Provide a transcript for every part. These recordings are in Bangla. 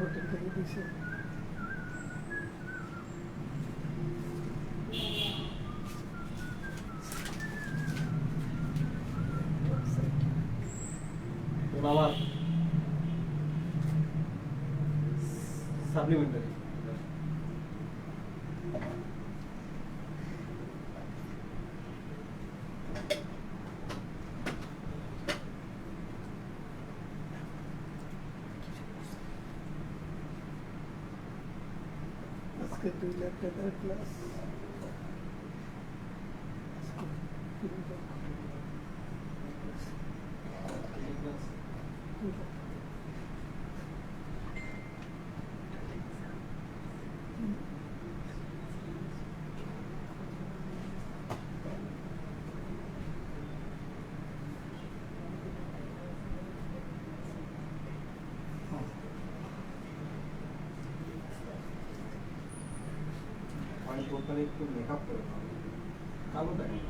হোটেল থেকে দিছে। আমার সাপ্লিমেন্টারি আজকে 2 লাখ টাকার ক্লাস। একটু মেকআপ করে কালো দেখেন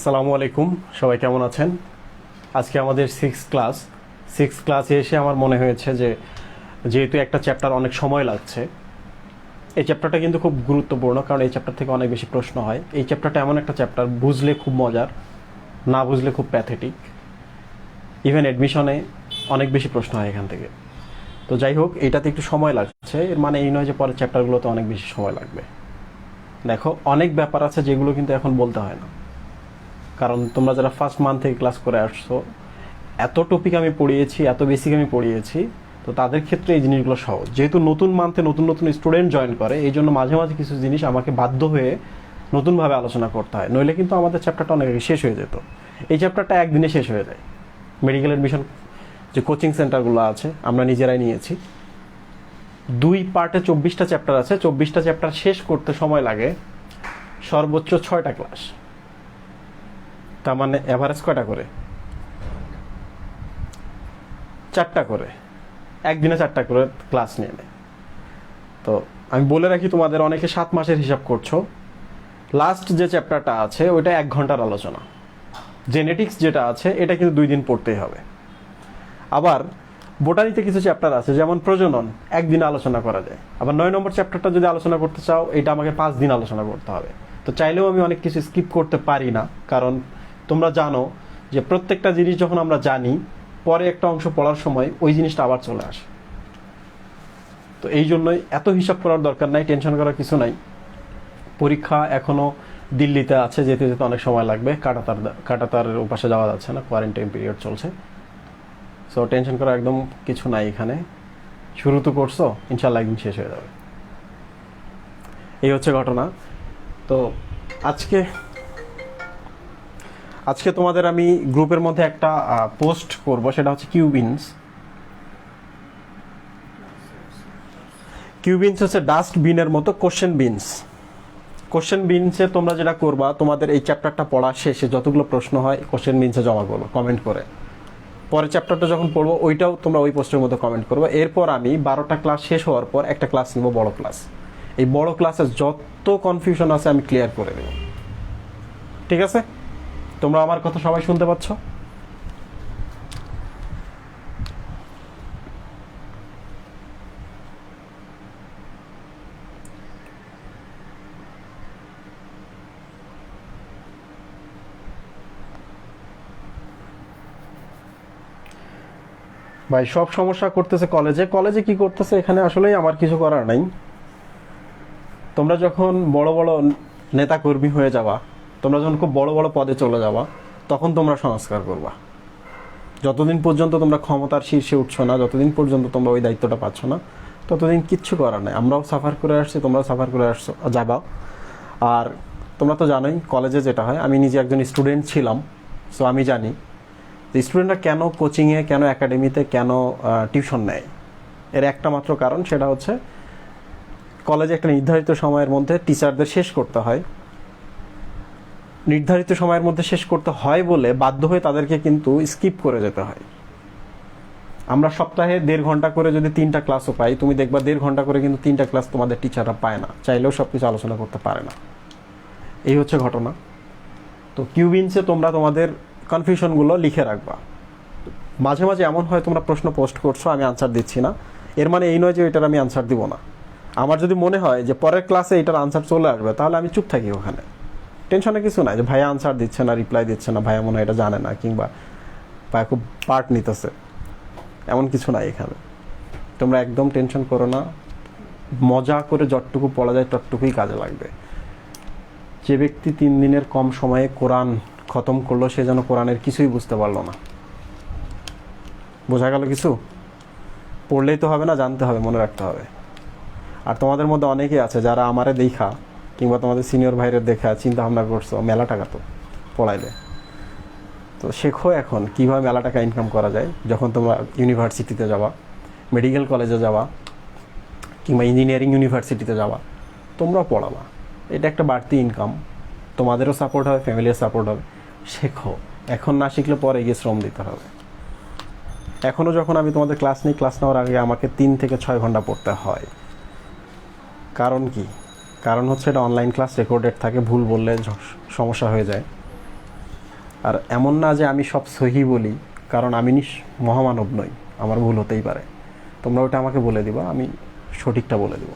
আসসালামু আলাইকুম, সবাই কেমন আছেন? আজকে আমাদের সিক্স ক্লাসে এসে আমার মনে হয়েছে যে যেহেতু একটা চ্যাপ্টার অনেক সময় লাগছে, এই চ্যাপ্টারটা কিন্তু খুব গুরুত্বপূর্ণ, কারণ এই চ্যাপ্টার থেকে অনেক বেশি প্রশ্ন হয়। এই চ্যাপ্টারটা এমন একটা চ্যাপ্টার, বুঝলে খুব মজার, না বুঝলে খুব প্যাথেটিক। ইভেন অ্যাডমিশনে অনেক বেশি প্রশ্ন হয় এখান থেকে। তো যাই হোক, এইটাতে একটু সময় লাগছে, এর মানে এই নয় যে পরের চ্যাপ্টারগুলোতে অনেক বেশি সময় লাগবে। দেখো, অনেক ব্যাপার আছে যেগুলো কিন্তু এখন বলতে হয় না, কারণ তোমরা যারা ফার্স্ট মান্থ থেকে ক্লাস করে আসছো, এত টপিক আমি পড়িয়েছি, এত বেসিক আমি পড়িয়েছি, তো তাদের ক্ষেত্রে এই জিনিসগুলো সহজ। যেহেতু নতুন মান্থে নতুন নতুন স্টুডেন্ট জয়েন করে, এই জন্য মাঝে মাঝে কিছু জিনিস আমাকে বাধ্য হয়ে নতুনভাবে আলোচনা করতে হয়, নইলে কিন্তু আমাদের চ্যাপ্টারটা অনেক শেষ হয়ে যেত। এই চ্যাপ্টারটা একদিনে শেষ হয়ে যায়। মেডিকেল অ্যাডমিশন যে কোচিং সেন্টারগুলো আছে, আমরা নিজেরাই নিয়েছি। 2 পার্টে 24টা চ্যাপ্টার আছে। 24টা চ্যাপ্টার শেষ করতে সময় লাগে সর্বোচ্চ 6টা ক্লাস। তার মানে এভারেজ কয়টা করে? 4টা করে, একদিনে 4টা করে ক্লাস নিয়ে নেয়। তো আমি বলে রাখি তোমাদের, অনেকে 7 মাসের হিসাব করছো। লাস্ট যে চ্যাপ্টারটা আছে ওইটা 1 ঘন্টার আলোচনা। জেনেটিক্স যেটা আছে এটা কিন্তু 2 দিন পড়তেই হবে। আবার বোটানিতে কিছু চ্যাপ্টার আছে, যেমন প্রজনন, একদিনে আলোচনা করা যায়। আবার 9 নম্বর চ্যাপ্টারটা যদি আলোচনা করতে চাও, এটা আমাকে 5 দিন আলোচনা করতে হবে। তো চাইলেও আমি অনেক কিছু স্কিপ করতে পারি না, কারণ তোমরা জানো যে প্রত্যেকটা জিনিস যখন আমরা জানি, পরে একটা অংশ পড়ার সময় ওই জিনিসটা আবার চলে আসে। তো এই জন্যই এত হিসাব করার দরকার নাই, টেনশন করার কিছু নাই। পরীক্ষা এখনও দিল্লিতে আছে, যেতে যেতে অনেক সময় লাগবে। কাটাতারের ওপাশে যাওয়া যাচ্ছে না, কোয়ারেন্টাইন পিরিয়ড চলছে। সো টেনশন করার একদম কিছু নাই এখানে। শুরু তো করছো, ইনশাল্লাহ একদিন শেষ হয়ে যাবে। এই হচ্ছে ঘটনা। তো আজকে আজকে তোমাদের আমি গ্রুপের মধ্যে একটা পোস্ট করব, সেটা হচ্ছে কিউবিনস। কিউবিনস হচ্ছে ডাস্টবিনের মতো কোশ্চেন বিনস। কোশ্চেন বিনসে তোমরা যেটা করবা, তোমাদের এই চ্যাপ্টারটা পড়া শেষে যতগুলো প্রশ্ন হয় কোশ্চেন বিনসে জমা করবো কমেন্ট করে। পরের চ্যাপ্টারটা যখন পড়বো ওইটাও তোমরা ওই পোস্টের মধ্যে কমেন্ট করবো। এরপর আমি 12টা ক্লাস শেষ হওয়ার পর একটা ক্লাস নেবো, বড় ক্লাস। এই বড় ক্লাসে যত কনফিউশন আছে আমি ক্লিয়ার করে দেবো। ঠিক আছে? তোমরা আমার কথা সবাই শুনতে পাচ্ছ? ভাই সব সমস্যা করতেছে কলেজে। কলেজে কি করতেছে এখানে আসলেই আমার কিছু করার নাই। তোমরা যখন বড় বড় নেতা কর্মী হয়ে যাবা, তোমরা যখন খুব বড় বড় পদে চলে যাবা, তখন তোমরা সংস্কার করবা। যতদিন পর্যন্ত তোমরা ক্ষমতার শীর্ষে উঠছো না, যতদিন পর্যন্ত তোমরা ওই দায়িত্বটা পাচ্ছ না, ততদিন কিচ্ছু করার নাই। আমরাও সাফার করে আসছি, তোমরাও সাফার করে আসছো যাবা। আর তোমরা তো জানোই কলেজে যেটা হয়, আমি নিজে একজন স্টুডেন্ট ছিলাম, সো আমি জানি স্টুডেন্টরা কেন কোচিংয়ে, কেন একাডেমিতে, কেন টিউশন নেয়। এর একটা মাত্র কারণ, সেটা হচ্ছে কলেজে একটা নির্ধারিত সময়ের মধ্যে টিচারদের শেষ করতে হয়। নির্ধারিত সময়ের মধ্যে শেষ করতে হয় বলে বাধ্য হয়ে তাদেরকে কিন্তু স্কিপ করে যেতে হয়। আমরা সপ্তাহে 1.5 ঘন্টা করে যদি 3টা ক্লাসও পাই, তুমি দেখবা 1.5 ঘন্টা করে কিন্তু 3টা ক্লাস তোমাদের টিচাররা পায় না, চাইলেও সব কিছু আলোচনা করতে পারে না। এই হচ্ছে ঘটনা। তো কিউবিনসে তোমরা তোমাদের কনফিউশনগুলো লিখে রাখবা। মাঝে মাঝে এমন হয় তোমরা প্রশ্ন পোস্ট করছো, আমি আনসার দিচ্ছি না, এর মানে এই নয় যে এটার আমি আনসার দিব না। আমার যদি মনে হয় যে পরের ক্লাসে এটার আনসার চলে আসবে, তাহলে আমি চুপ থাকি ওখানে। টেনশনে কিছু নাই যে ভাইয়া আনসার দিচ্ছে না, রিপ্লাই দিচ্ছে না, ভাইয়া মনে হয় এটা জানে না, কিংবা ভাইয়া খুব পার্ট নিতেছে, এমন কিছু নাই এখানে। তোমরা একদম টেনশন করো না। মজা করে যতটুকু পড়া যায় ততটুকুই কাজে লাগবে। যে ব্যক্তি 3 দিনের কম সময়ে কোরআন খতম করলো, সে যেন কোরআনের কিছুই বুঝতে পারলো না। বোঝা গেল কিছু? পড়লেই তো হবে না, জানতে হবে, মনে রাখতে হবে। আর তোমাদের মধ্যে অনেকেই আছে যারা আমারে দেখা কিংবা তোমাদের সিনিয়র ভাইদের দেখা চিন্তা ভাবনা করছো মেলা টাকা তো পড়াইলে। তো শেখো এখন কীভাবে মেলা টাকা ইনকাম করা যায়। যখন তোমরা ইউনিভার্সিটিতে যাবা, মেডিকেল কলেজে যাবা, কিংবা ইঞ্জিনিয়ারিং ইউনিভার্সিটিতে যাবা, তোমরাও পড়াবা। এটা একটা বাড়তি ইনকাম, তোমাদেরও সাপোর্ট হবে, ফ্যামিলির সাপোর্ট হবে। শেখো, এখন না শিখলে পরে গিয়ে শ্রম দিতে হবে। এখনও যখন আমি তোমাদের ক্লাস নিই, ক্লাস নেওয়ার আগে আমাকে 3 থেকে 6 ঘন্টা পড়তে হয়। কারণ কি? কারণ হচ্ছে এটা অনলাইন ক্লাস, রেকর্ডেড থাকে, ভুল বললে সমস্যা হয়ে যায়। আর এমন না যে আমি সব সহি বলি, কারণ আমি মহামানব নই, আমার ভুল হতেই পারে। তোমরা ওটা আমাকে বলে দিবা, আমি সঠিকটা বলে দেব।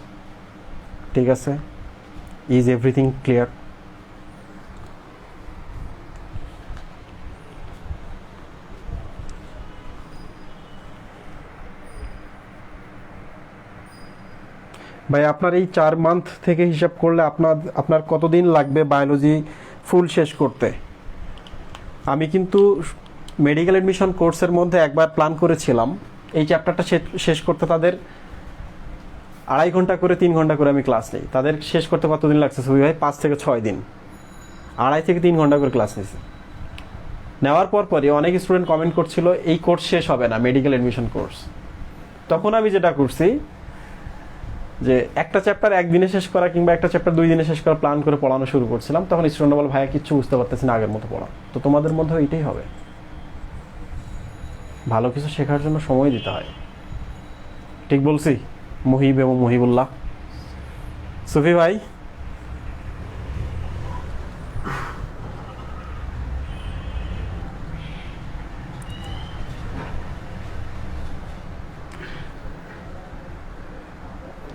ঠিক আছে? Is everything clear? ভাই আপনার এই 4 মান্থ থেকে হিসাব করলে আপনার কতদিন লাগবে বায়োলজি ফুল শেষ করতে? আমি কিন্তু মেডিকেল অ্যাডমিশন কোর্সের মধ্যে একবার প্ল্যান করেছিলাম এই চ্যাপ্টারটা শেষ করতে তাদের 2.5 ঘন্টা করে 3 ঘন্টা করে আমি ক্লাস নিই। তাদের শেষ করতে কতদিন লাগছে সুবি ভাই? 5 থেকে 6 দিন, 2.5 থেকে 3 ঘন্টা করে ক্লাস নিয়েছি। নেওয়ার পরই অনেক স্টুডেন্ট কমেন্ট করছিল এই কোর্স শেষ হবে না, মেডিকেল অ্যাডমিশন কোর্স। তখন আমি যেটা করছি যে একটা চ্যাপ্টার 1 দিনে শেষ করা কিংবা একটা চ্যাপ্টার 2 দিনে শেষ করা প্ল্যান করে পড়ানো শুরু করছিলাম। তখন স্টুডেন্ট বলে ভাইয়া কিচ্ছু বুঝতে পারতেছি না, আগের মতো পড়া। তো তোমাদের মধ্যে এটাই হবে, ভালো কিছু শেখার জন্য সময় দিতে হয়। ঠিক বলছি মুহিব এবং মুহিবুল্লাহ? সুফি ভাই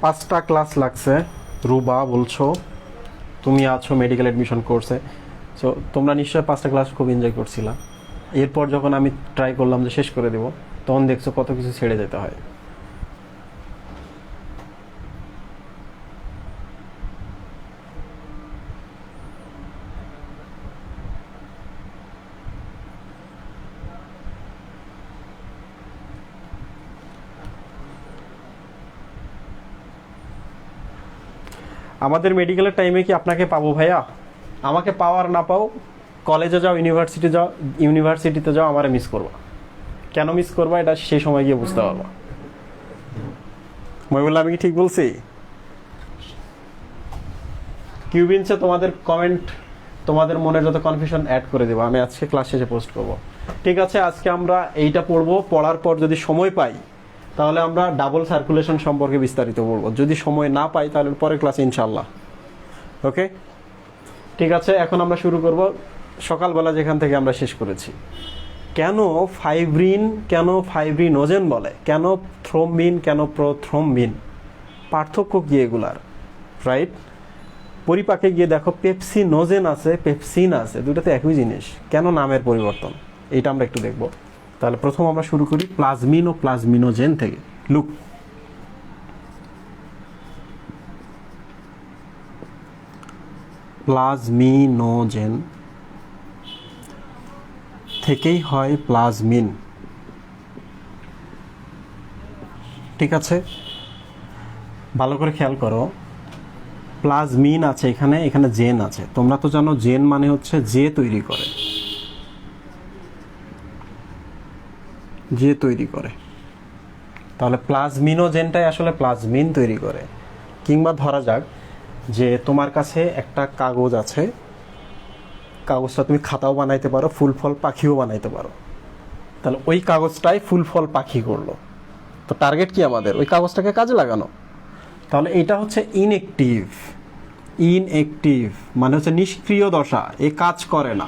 পাঁচটা ক্লাস লাগছে। রুবা বলছো তুমি আছো মেডিকেল অ্যাডমিশন কোর্সে, সো তোমরা নিশ্চয়ই 5টা ক্লাস খুব এনজয় করছিলা। এরপর যখন আমি ট্রাই করলাম যে শেষ করে দেব, তখন দেখছো কত কিছু ছেড়ে যেতে হয়। আমাদের মেডিকেলের টাইমে কি আপনাকে পাবো ভাইয়া? আমাকে পাও আর না পাও কলেজে যাও, ইউনিভার্সিটিতে যাও, আমারে মিস করবা। কেন মিস করবা এটা সেই সময় গিয়ে বুঝতে পারবা। মহিবুল্লাহ, আমি কি ঠিক বলছি? কিউবিনসে তোমাদের কমেন্ট, তোমাদের মনে যত কনফিউশন অ্যাড করে দেবো, আমি আজকে ক্লাস শেষে পোস্ট করব। ঠিক আছে, আজকে আমরা এইটা পড়বো। পড়ার পর যদি সময় পাই তাহলে আমরা ডাবল সার্কুলেশন সম্পর্কে বিস্তারিত বলবো। যদি সময় না পাই তাহলে পরের ক্লাসে ইনশাল্লাহ। ওকে, ঠিক আছে। এখন আমরা শুরু করব সকালবেলা যেখান থেকে আমরা শেষ করেছি। কেন ফাইব্রিনোজেন বলে, কেন থ্রোম্বিন, কেন প্রোথ্রোম্বিন, পার্থক্য কি এগুলার, রাইট? পরিপাকে গিয়ে দেখো পেপসিনোজেন আছে, পেপসিন আছে, দুটাতে একই জিনিস, কেন নামের পরিবর্তন, এটা আমরা একটু দেখব। তাহলে প্রথম আমরা শুরু করি প্লাজমিন ও প্লাজমিনোজেন থেকে। লুক, প্লাজমিনোজেন থেকেই হয় প্লাজমিন, ঠিক আছে? ভালো করে খেয়াল করো, প্লাজমিন আছে এখানে, এখানে জেন আছে। তোমরা তো জানো জেন মানে হচ্ছে যে তৈরি করে, যে তৈরি করে। তাহলে প্লাজমিনোজেনটাই আসলে প্লাজমিন তৈরি করে। কিংবা ধরা যাক যে তোমার কাছে একটা কাগজ আছে, কাগজটা তুমি খাতাও বানাইতে পারো, ফুল ফল পাখিও বানাইতে পারো। তাহলে ওই কাগজটাই ফুল ফল পাখি করলো, তো টার্গেট কি আমাদের? ওই কাগজটাকে কাজে লাগানো। তাহলে এটা হচ্ছে ইনএক্টিভ মানে হচ্ছে নিষ্ক্রিয় দশা, এ কাজ করে না।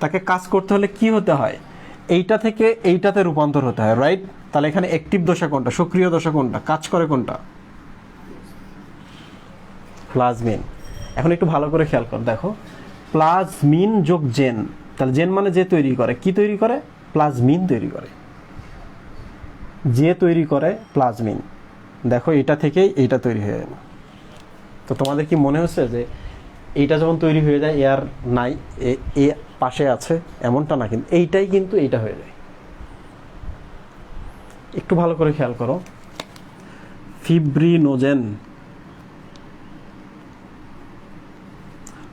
তাকে কাজ করতে হলে কি হতে হয়? এইটা থেকে এইটাতে রূপান্তর হতে হয়, রাইট? তাহলে এখানে অ্যাক্টিভ দশা কোনটা, সক্রিয় দশা কোনটা, কাজ করে কোনটা? প্লাজমিন। এখন একটু ভালো করে খেয়াল কর, দেখো প্লাজমিন যোগ জেন, তাহলে জেন মানে যে তৈরি করে, কি তৈরি করে? প্লাজমিন তৈরি করে, যে তৈরি করে প্লাজমিন। দেখো এটা থেকেই এইটা তৈরি হয়ে যায়। তো তোমাদের কি মনে হচ্ছে যে এইটা যখন তৈরি হয়ে যায় এ আর নাই, এ পাশে আছে, এমনটা না, কিন্তু এইটাই কিন্তু এইটা হয়ে যায়। একটু ভালো করে খেয়াল করো, ফিব্রিনোজেন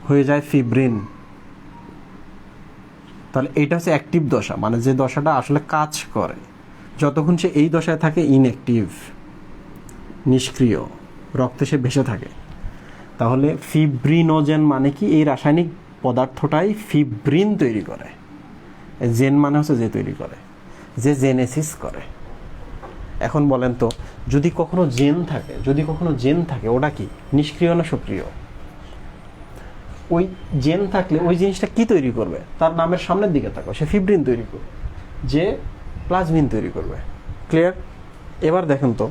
হয়ে যায় ফিব্রিন। তাহলে এইটা হচ্ছে অ্যাক্টিভ দশা, মানে যে দশাটা আসলে কাজ করে। যতক্ষণ সে এই দশায় থাকে ইনঅ্যাক্টিভ, নিষ্ক্রিয়, রক্তে সে ভেসে থাকে। তাহলে ফিব্রিনোজেন মানে কি? এই রাসায়নিক পদার্থটাই ফিব্রিন তৈরি করে। জেন মানে হচ্ছে যে তৈরি করে, যে জেনেসিস করে। এখন বলেন তো, যদি কখনো জেন থাকে, ওটা কি নিষ্ক্রিয় না সক্রিয়? ওই জেন থাকলে ওই জিনিসটা কি তৈরি করবে? তার নামের সামনের দিকে থাকো, সে ফিব্রিন তৈরি করবে, যে প্লাজমিন তৈরি করবে। ক্লিয়ার? এবার দেখেন তো,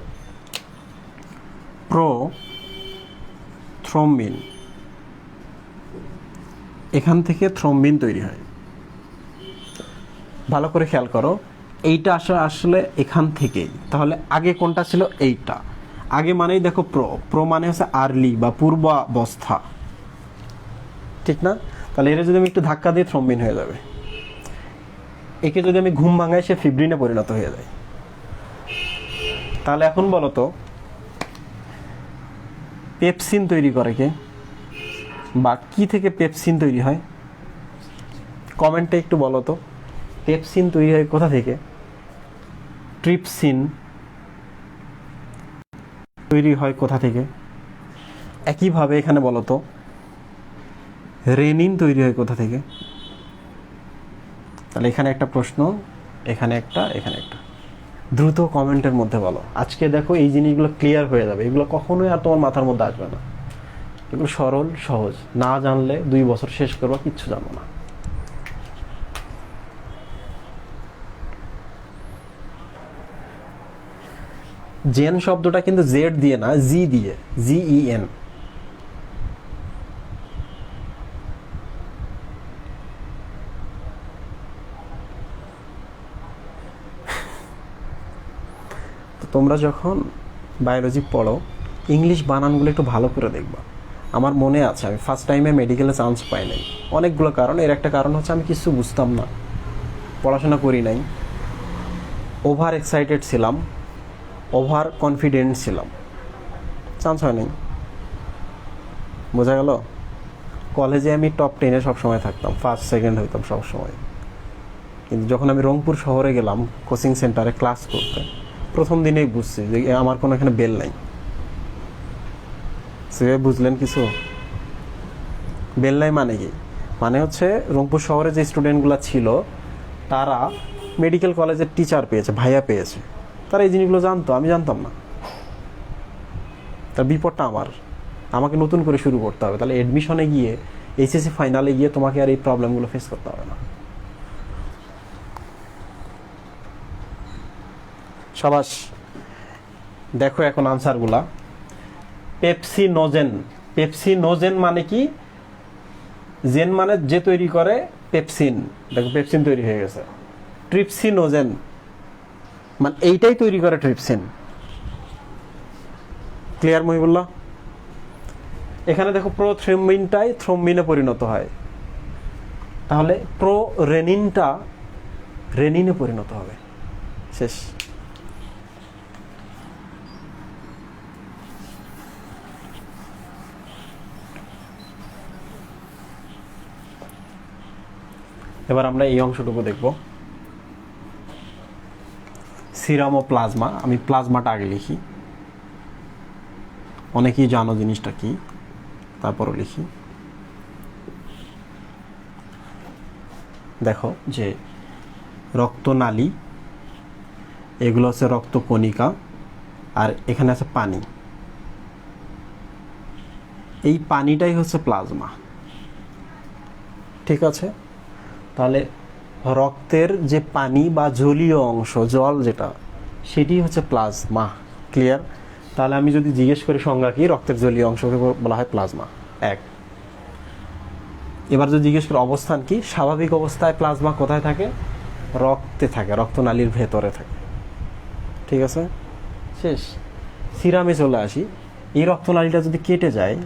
প্রোথ্রোম্বিন, এখান থেকে থ্রোম্বিন তৈরি হয়। ভালো করে খেয়াল করো, এইটা আসলে এখান থেকেই। তাহলে আগে কোনটা ছিল? এইটা আগে, মানেই দেখো প্রো মানে হচ্ছে আর্লি বা পূর্বাবস্থা, ঠিক না? তাহলে এর যদি আমি একটু ধাক্কা দিয়ে থ্রোম্বিন হয়ে যাবে। একে যদি আমি ঘুম ভাঙাই, সে ফিব্রিনে পরিণত হয়ে যায়। তাহলে এখন বলো তো, পেপসিন তৈরি করে কে, বা কি থেকে পেপসিন তৈরি হয়? কমেন্টে একটু বলো তো, পেপসিন তৈরি হয় কোথা থেকে? ট্রিপসিন তৈরি হয় কোথা থেকে? একইভাবে এখানে বলো তো, রেনিন তৈরি হয় কোথা থেকে? তাহলে এখানে একটা প্রশ্ন, এখানে একটা, এখানে একটা। দ্রুত কমেন্টের মধ্যে বলো। আজকে দেখো এই জিনিসগুলো ক্লিয়ার হয়ে যাবে, এগুলো কখনোই আর তোমার মাথার মধ্যে আসবে না। এগুলো সরল সহজ, না জানলে 2 বছর শেষ করবো, কিচ্ছু জানো না। জেন শব্দটা কিন্তু জেড দিয়ে না, জি দিয়ে, GEN। তোমরা যখন বায়োলজি পড়ো, ইংলিশ বানানগুলো একটু ভালো করে দেখবা। আমার মনে আছে আমি ফার্স্ট টাইমে মেডিকেলে চান্স পাই নাই, অনেকগুলো কারণ। এর একটা কারণ হচ্ছে আমি কিছু বুঝতাম না, পড়াশোনা করি নাই, ওভার এক্সাইটেড ছিলাম, ওভার কনফিডেন্ট ছিলাম, চান্স হয় নাই। বোঝা গেল? কলেজে আমি টপ 10-এ সবসময় থাকতাম, ফার্স্ট সেকেন্ড হইতাম সবসময়। কিন্তু যখন আমি রংপুর শহরে গেলাম কোচিং সেন্টারে ক্লাস করতে, প্রথম দিনেই বুঝছি যে আমার কোনো এখানে বেল নাই। সেভাবে বুঝলেন কিছু? বেল নাই মানে কি? মানে হচ্ছে রংপুর শহরে যে স্টুডেন্টগুলো ছিল তারা মেডিকেল কলেজের টিচার পেয়েছে, ভাইয়া পেয়েছে, তারা এই জিনিসগুলো জানতো, আমি জানতাম না। তার বিপদটা আমাকে নতুন করে শুরু করতে হবে। তাহলে অ্যাডমিশনে গিয়ে, এইচএসসি ফাইনালে গিয়ে তোমাকে আর এই প্রবলেমগুলো ফেস করতে হবে না। সাবাস। দেখো এখন আনসারগুলা। পেপসিনোজেন। পেপসিনোজেন মানে কি? জেন মানে যে তৈরি করে, পেপসিন, দেখো পেপসিন তৈরি হয়ে গেছে। ট্রিপসিনোজেন মানে এইটাই তৈরি করে ট্রিপসিন। ক্লিয়ার মহিবুল্লাহ? এখানে দেখো প্রোথ্রম্বিনটাই থ্রম্বিনে পরিণত হয়, তাহলে রেনিনটা রেনিনে পরিণত হবে। শেষ। এবার আমরা এই অংশটুকু দেখব, সিরাম ও প্লাজমা। আমি প্লাজমাটা আগে লিখি, অনেকেই জানো জিনিসটা কি, তারপরও লিখি। দেখো যে রক্তনালী, এগুলো হচ্ছে রক্তকণিকা, আর এখানে আছে পানি। এই পানিটাই হচ্ছে প্লাজমা। ঠিক আছে? তাহলে রক্তের যে পানি বা জলীয় অংশ, জল যেটা, সেটি হচ্ছে প্লাজমা। ক্লিয়ার? তাহলে আমি যদি জিজ্ঞেস করি সংজ্ঞা কি, রক্তের জলীয় অংশকে বলা হয় প্লাজমা। এক। এবার যদি জিজ্ঞেস করি অবস্থান কি, স্বাভাবিক অবস্থায় প্লাজমা কোথায় থাকে? রক্তে থাকে, রক্তনালীর ভেতরে থাকে। ঠিক আছে? শেষ। সিরামে চলে আসি। এই রক্তনালীটা যদি কেটে যায়,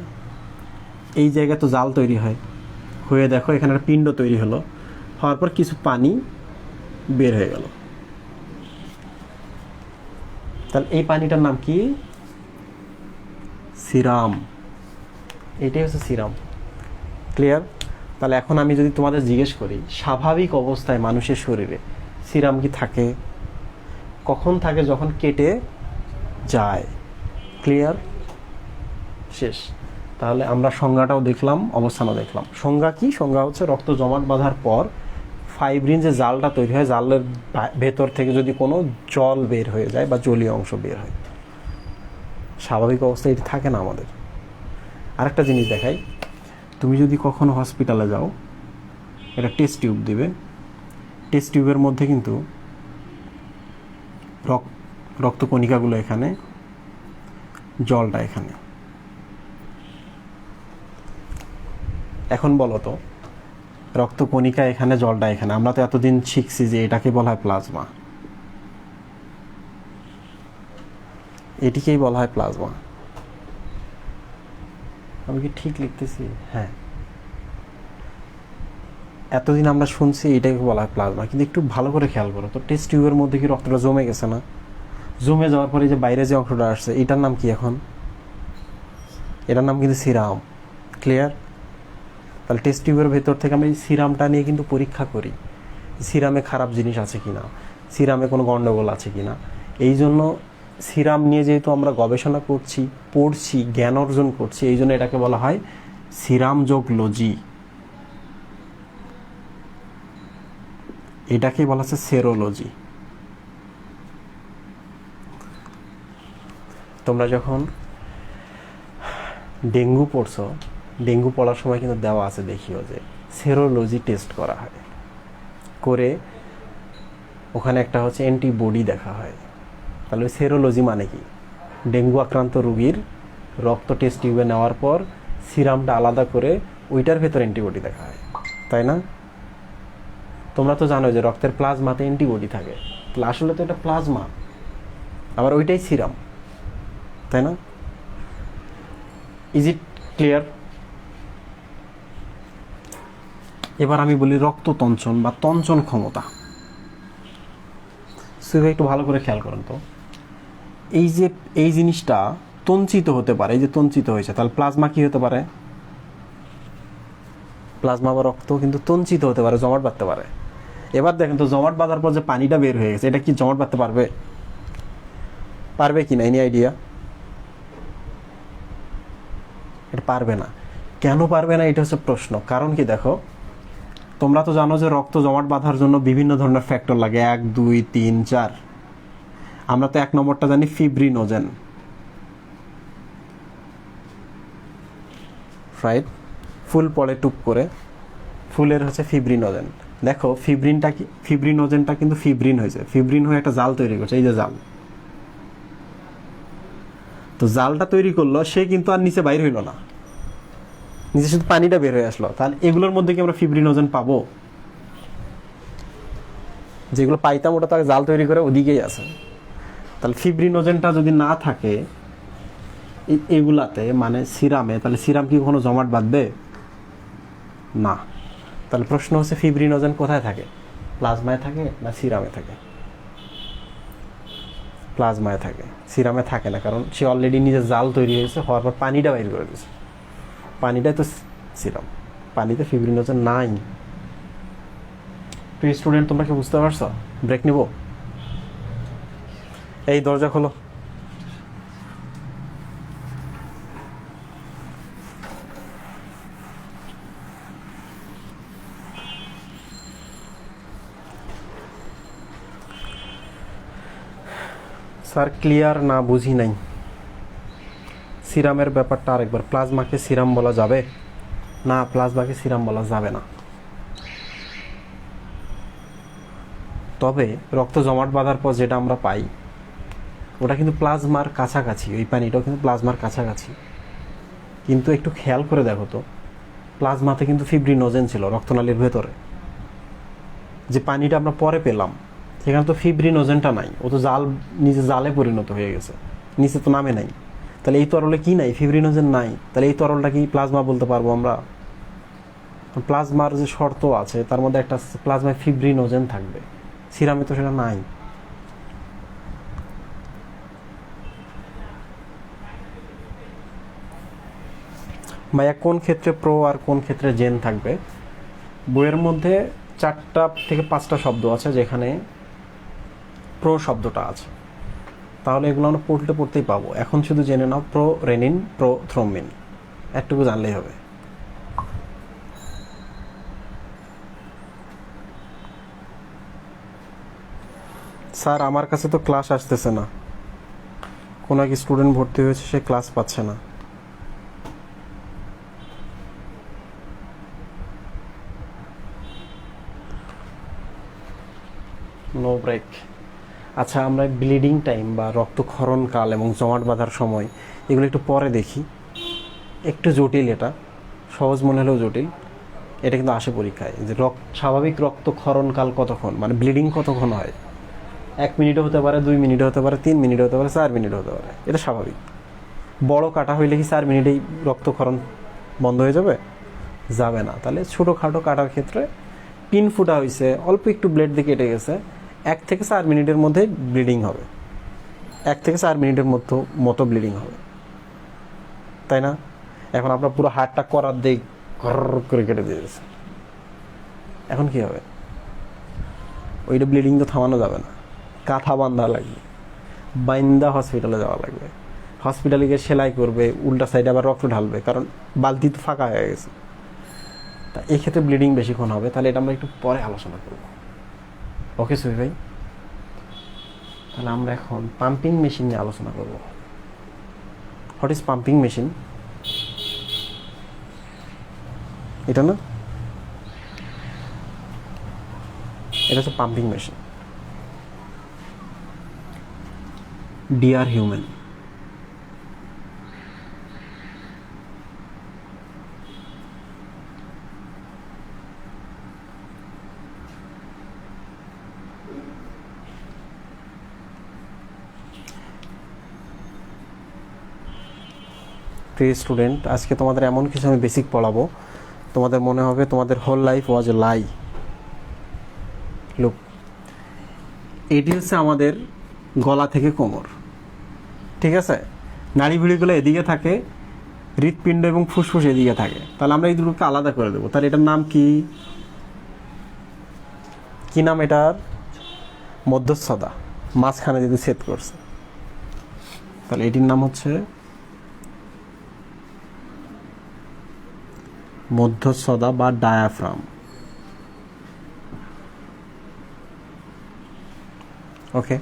এই জায়গায় তো জাল তৈরি হয়, হয়ে দেখো এখানে একটা পিণ্ড তৈরি হলো, হওয়ার পর কিছু পানি বের হয়ে গেল। তাহলে এই পানিটার নাম কি? সিরাম। এটাই হচ্ছে সিরাম। ক্লিয়ার? তাহলে এখন আমি যদি তোমাদের জিজ্ঞেস করি, স্বাভাবিক অবস্থায় মানুষের শরীরে সিরাম কি থাকে? কখন থাকে? যখন কেটে যায়। ক্লিয়ার? শেষ। তাহলে আমরা সংজ্ঞাটাও দেখলাম, অবস্থানও দেখলাম। সংজ্ঞা কি? সংজ্ঞা হচ্ছে রক্ত জমাট বাঁধার পর ফাইব্রিন যে জালটা তৈরি হয়, জালের ভেতর থেকে যদি কোনো জল বের হয়ে যায় বা জলীয় অংশ বের হয়, স্বাভাবিক অবস্থায় এটি থাকে না আমাদের। আরেকটা জিনিস দেখাই, তুমি যদি কখনো হসপিটালে যাও, এটা টেস্ট টিউব দিবে, টেস্ট টিউবের মধ্যে কিন্তু রক্তকণিকাগুলো এখানে, জলটা এখানে। এখন বলো তো, রক্তকণিকা এখানে, জলটা এখানে, আমরা তো এতদিন শিখছি যে এটাকে বলা হয় প্লাজমা। এটিকেই বলা হয় প্লাজমা। আমি কি ঠিক লিখতেছি? হ্যাঁ, এতদিন আমরা শুনছি এটাকে বলা হয় প্লাজমা, কিন্তু একটু ভালো করে খেয়াল করো তো, টেস্ট টিউবের মধ্যে কি রক্তটা জমে গেছে না? জমে যাওয়ার পরে যে বাইরে যে অংশটা আসছে, এটার নাম কি এখন? এটার নাম কিন্তু সিরাম। ক্লিয়ার? তাহলে টেস্ট টিউবের ভেতর থেকে আমরা এই সিরামটা নিয়ে কিন্তু পরীক্ষা করি, সিরামে খারাপ জিনিস আছে কিনা, সিরামে কোনো গন্ডগোল আছে কিনা। এই জন্য সিরাম নিয়ে যেহেতু আমরা গবেষণা করছি, পড়ছি, জ্ঞান অর্জন করছি, এই জন্য এটাকে বলা হয় সিরামজোগলজি। এটাকেই বলা হচ্ছে সেরোলজি। তোমরা যখন ডেঙ্গু পড়ছো, ডেঙ্গু পড়ার সময় কিন্তু দেওয়া আছে, দেখিও যে সেরোলজি টেস্ট করা হয়, করে ওখানে একটা হচ্ছে অ্যান্টিবডি দেখা হয়। তাহলে সেরোলজি মানে কি? ডেঙ্গু আক্রান্ত রোগীর রক্ত টেস্ট টিউবে নেওয়ার পর সিরামটা আলাদা করে ওইটার ভেতর অ্যান্টিবডি দেখা হয়, তাই না? তোমরা তো জানো যে রক্তের প্লাজমাতে অ্যান্টিবডি থাকে, তাহলে আসলে তো এটা প্লাজমা, আবার ওইটাই সিরাম, তাই না? Is it clear? এবার আমি বলি রক্ততঞ্চন বা তঞ্চন ক্ষমতা। সেটা একটু ভালো করে খেয়াল করুন তো, এই যে এই জিনিসটা তঞ্চিত হতে পারে, এই যে তঞ্চিত হয়েছে, তাহলে প্লাজমা কি হতে পারে? প্লাজমা বা রক্ত কিন্তু তঞ্চিত হতে পারে, জমাট বাঁধতে পারে। এবার দেখেন তো জমাট বাঁধার পর যে পানিটা বের হয়ে গেছে, এটা কি জমাট বাঁধতে পারবে? পারবে কি না? Any idea? এটা পারবে না। কেন পারবে না, এটা হচ্ছে প্রশ্ন। কারণ কি, দেখো তোমরা তো জানো যে রক্ত জমাট বাঁধার জন্য বিভিন্ন ধরনের ফ্যাক্টর লাগে, 1 2 3 4। আমরা তো 1 নম্বরটা জানি, ফিব্রিনোজেন, রাইট? ফুল পড়ে টুপ করে, ফুলের হচ্ছে ফিব্রিনোজেন। দেখো ফিব্রিনোজেনটা কিন্তু ফিব্রিন হয়েছে, ফিব্রিন হয়ে একটা জাল তৈরি করছে, এই যে জাল। তো জালটা তৈরি করলো, সে কিন্তু আর নিচে বাইর হইলো না, নিচে শুধু পানিটা বের হয়ে আসলো। তাহলে এগুলোর মধ্যে কি আমরা ফিব্রিনোজেন পাবো? যেগুলো পাইতাম ওটা তার জাল তৈরি করে ওদিকেই আছে। তাহলে ফিব্রিনোজেনটা যদি না থাকে এগুলাতে, মানে সিরামে, তাহলে সিরাম কি কখনো জমাট বাঁধবে না। তাহলে প্রশ্ন হচ্ছে ফিব্রিনোজেন কোথায় থাকে? প্লাজমায় থাকে না সিরামে থাকে? প্লাজমায় থাকে, সিরামে থাকে না। কারণ সে অলরেডি নিজে জাল তৈরি হয়েছে, হওয়ার পর পানিটা বাইর করে দিয়েছে। পানিটাই তো সিরাম, পানিতে ফিব্রিনোজেন নাই। প্রিয় স্টুডেন্ট, তোমরা কি বুঝতে পারছো? ব্রেক নিব? এই দরজা খোলো। স্যার ক্লিয়ার না, বুঝি নাই। সিরামের ব্যাপারটা আরেকবার। প্লাজমাকে সিরাম বলা যাবে না? প্লাজমাকে সিরাম বলা যাবে না। তবে রক্ত জমাট বাঁধার পর যেটা আমরা পাই ওটা কিন্তু প্লাজমার কাছাকাছি, ওই পানিটাও কিন্তু প্লাজমার কাছাকাছি। কিন্তু একটু খেয়াল করে দেখো তো, প্লাজমাতে কিন্তু ফিব্রিনোজেন ছিল রক্তনালীর ভেতরে। যে পানিটা আমরা পরে পেলাম সেখানে তো ফিব্রিনোজেনটা নাই, ও তো জাল, নিচে জালে পরিণত হয়ে গেছে, নিচে তো নামে নাই। তাহলে এই তরলে কি নাই? ফিব্রিনোজেন নাই। তাহলে এই তরলটা কি প্লাজমা বলতে পারবো আমরা? প্লাজমার যে শর্ত আছে তার মধ্যে একটা প্লাজমায় ফিব্রিনোজেন থাকবে, সিরামে তো সেটা নাই। ভাইয়া কোন ক্ষেত্রে প্রো আর কোন ক্ষেত্রে জেন থাকবে? বইয়ের মধ্যে 4টা থেকে 5টা শব্দ আছে যেখানে প্রো শব্দটা আছে। তাহলে এগুলো আমরা পড়তেই পাবো। এখন শুধু জেনে নাও প্রো রেনিন, প্রো থ্রোম্বিন, একটুকু জানলেই হবে। স্যার আমার কাছে তো ক্লাস আসতেছে না, কোনো এক স্টুডেন্ট ভর্তি হয়েছে, সে ক্লাস পাচ্ছে না। No break. আচ্ছা, আমরা ব্লিডিং টাইম বা রক্তক্ষরণকাল এবং জমাট বাঁধার সময় এগুলো একটু পরে দেখি। একটু জটিল, এটা সহজ মনে হলেও জটিল। এটা কিন্তু আসে পরীক্ষায়, যে স্বাভাবিক রক্তক্ষরণকাল কতক্ষণ, মানে ব্লিডিং কতক্ষণ হয়। 1 মিনিটও হতে পারে, 2 মিনিটও হতে পারে, 3 মিনিটও হতে পারে, 4 মিনিটও হতে পারে। এটা স্বাভাবিক। বড় কাটা হইলে কি 4 মিনিটেই রক্তক্ষরণ বন্ধ হয়ে যাবে? যাবে না। তাহলে ছোটোখাটো কাটার ক্ষেত্রে পিন ফুটা হয়েছে, অল্প একটু ব্লেড দিয়ে কেটে গেছে, 1 থেকে 4 মিনিটের মধ্যে ব্লিডিং হবে। 1 থেকে 4 মিনিটের মতো ব্লিডিং হবে, তাই না? এখন আমরা পুরো হাড়টা করার দিক ঘর করে কেটে দিয়েছে, এখন কি হবে? ওইটা ব্লিডিং তো থামানো যাবে না, কাঁথা বান্ধা লাগবে, বাইন্দা হসপিটালে যাওয়া লাগবে। হসপিটালে গিয়ে সেলাই করবে, উল্টা সাইডে আবার রক্ত ঢালবে, কারণ বালতি তো ফাঁকা হয়ে গেছে। তা এক্ষেত্রে ব্লিডিং বেশিক্ষণ হবে। তাহলে এটা আমরা একটু পরে আলোচনা করব। ওকে সুই ভাই, তাহলে আমরা এখন পাম্পিং মেশিন নিয়ে আলোচনা করব। What is pumping machine? এটা না, এটা হচ্ছে pumping machine. Dear human, student, আজকে তোমাদের এমন কিছু আমি বেসিক পড়াবো, তোমাদের মনে হবে তোমাদের whole life was a lie. Look, এটি হচ্ছে আমাদের গলা থেকে কোমর, ঠিক আছে? নাড়ি ভিড়িগুলো এদিকে থাকে, হৃৎপিণ্ড এবং ফুসফুস এদিকে থাকে, তাহলে আমরা এই দুটোকে আলাদা করে দেবো। তাহলে এটার নাম কি, কি নাম এটার? মধ্যস্থতা, মাঝখানে যদি ছেদ করছে, তাহলে এটির নাম হচ্ছে মধ্যস্থতা বা ডায়াফ্রাম। ওকে,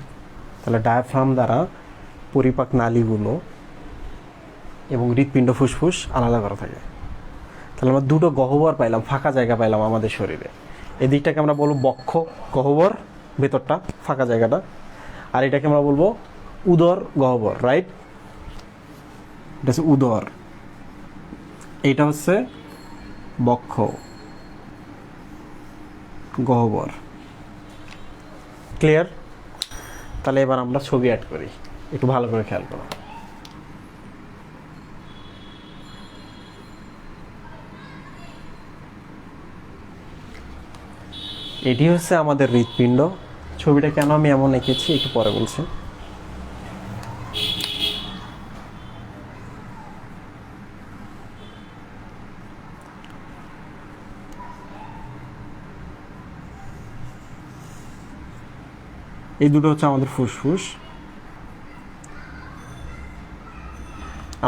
তাহলে ডায়াফ্রাম দ্বারা পরিপাক নালীগুলো এবং হৃৎপিণ্ড ফুসফুস আলাদা করা থাকে। তাহলে আমরা দুটো গহ্বর পাইলাম, ফাঁকা জায়গা পাইলাম আমাদের শরীরে। এদিকটাকে আমরা বলবো বক্ষ গহ্বর, ভেতরটা ফাঁকা জায়গাটা, আর এটাকে আমরা বলবো উদর গহ্বর, রাইট? এটা হচ্ছে উদর, এইটা হচ্ছে বক্ষ গহ্বর। ক্লিয়ার? তাহলে এবার আমরা ছবি অ্যাড করি, একটু ভালো করে খেয়াল করো। এটি হচ্ছে আমাদের হৃৎপিণ্ড। ছবিটা কেন আমি এমন এঁকেছি একটু পরে বলছি। এই দুটো হচ্ছে আমাদের ফুসফুস।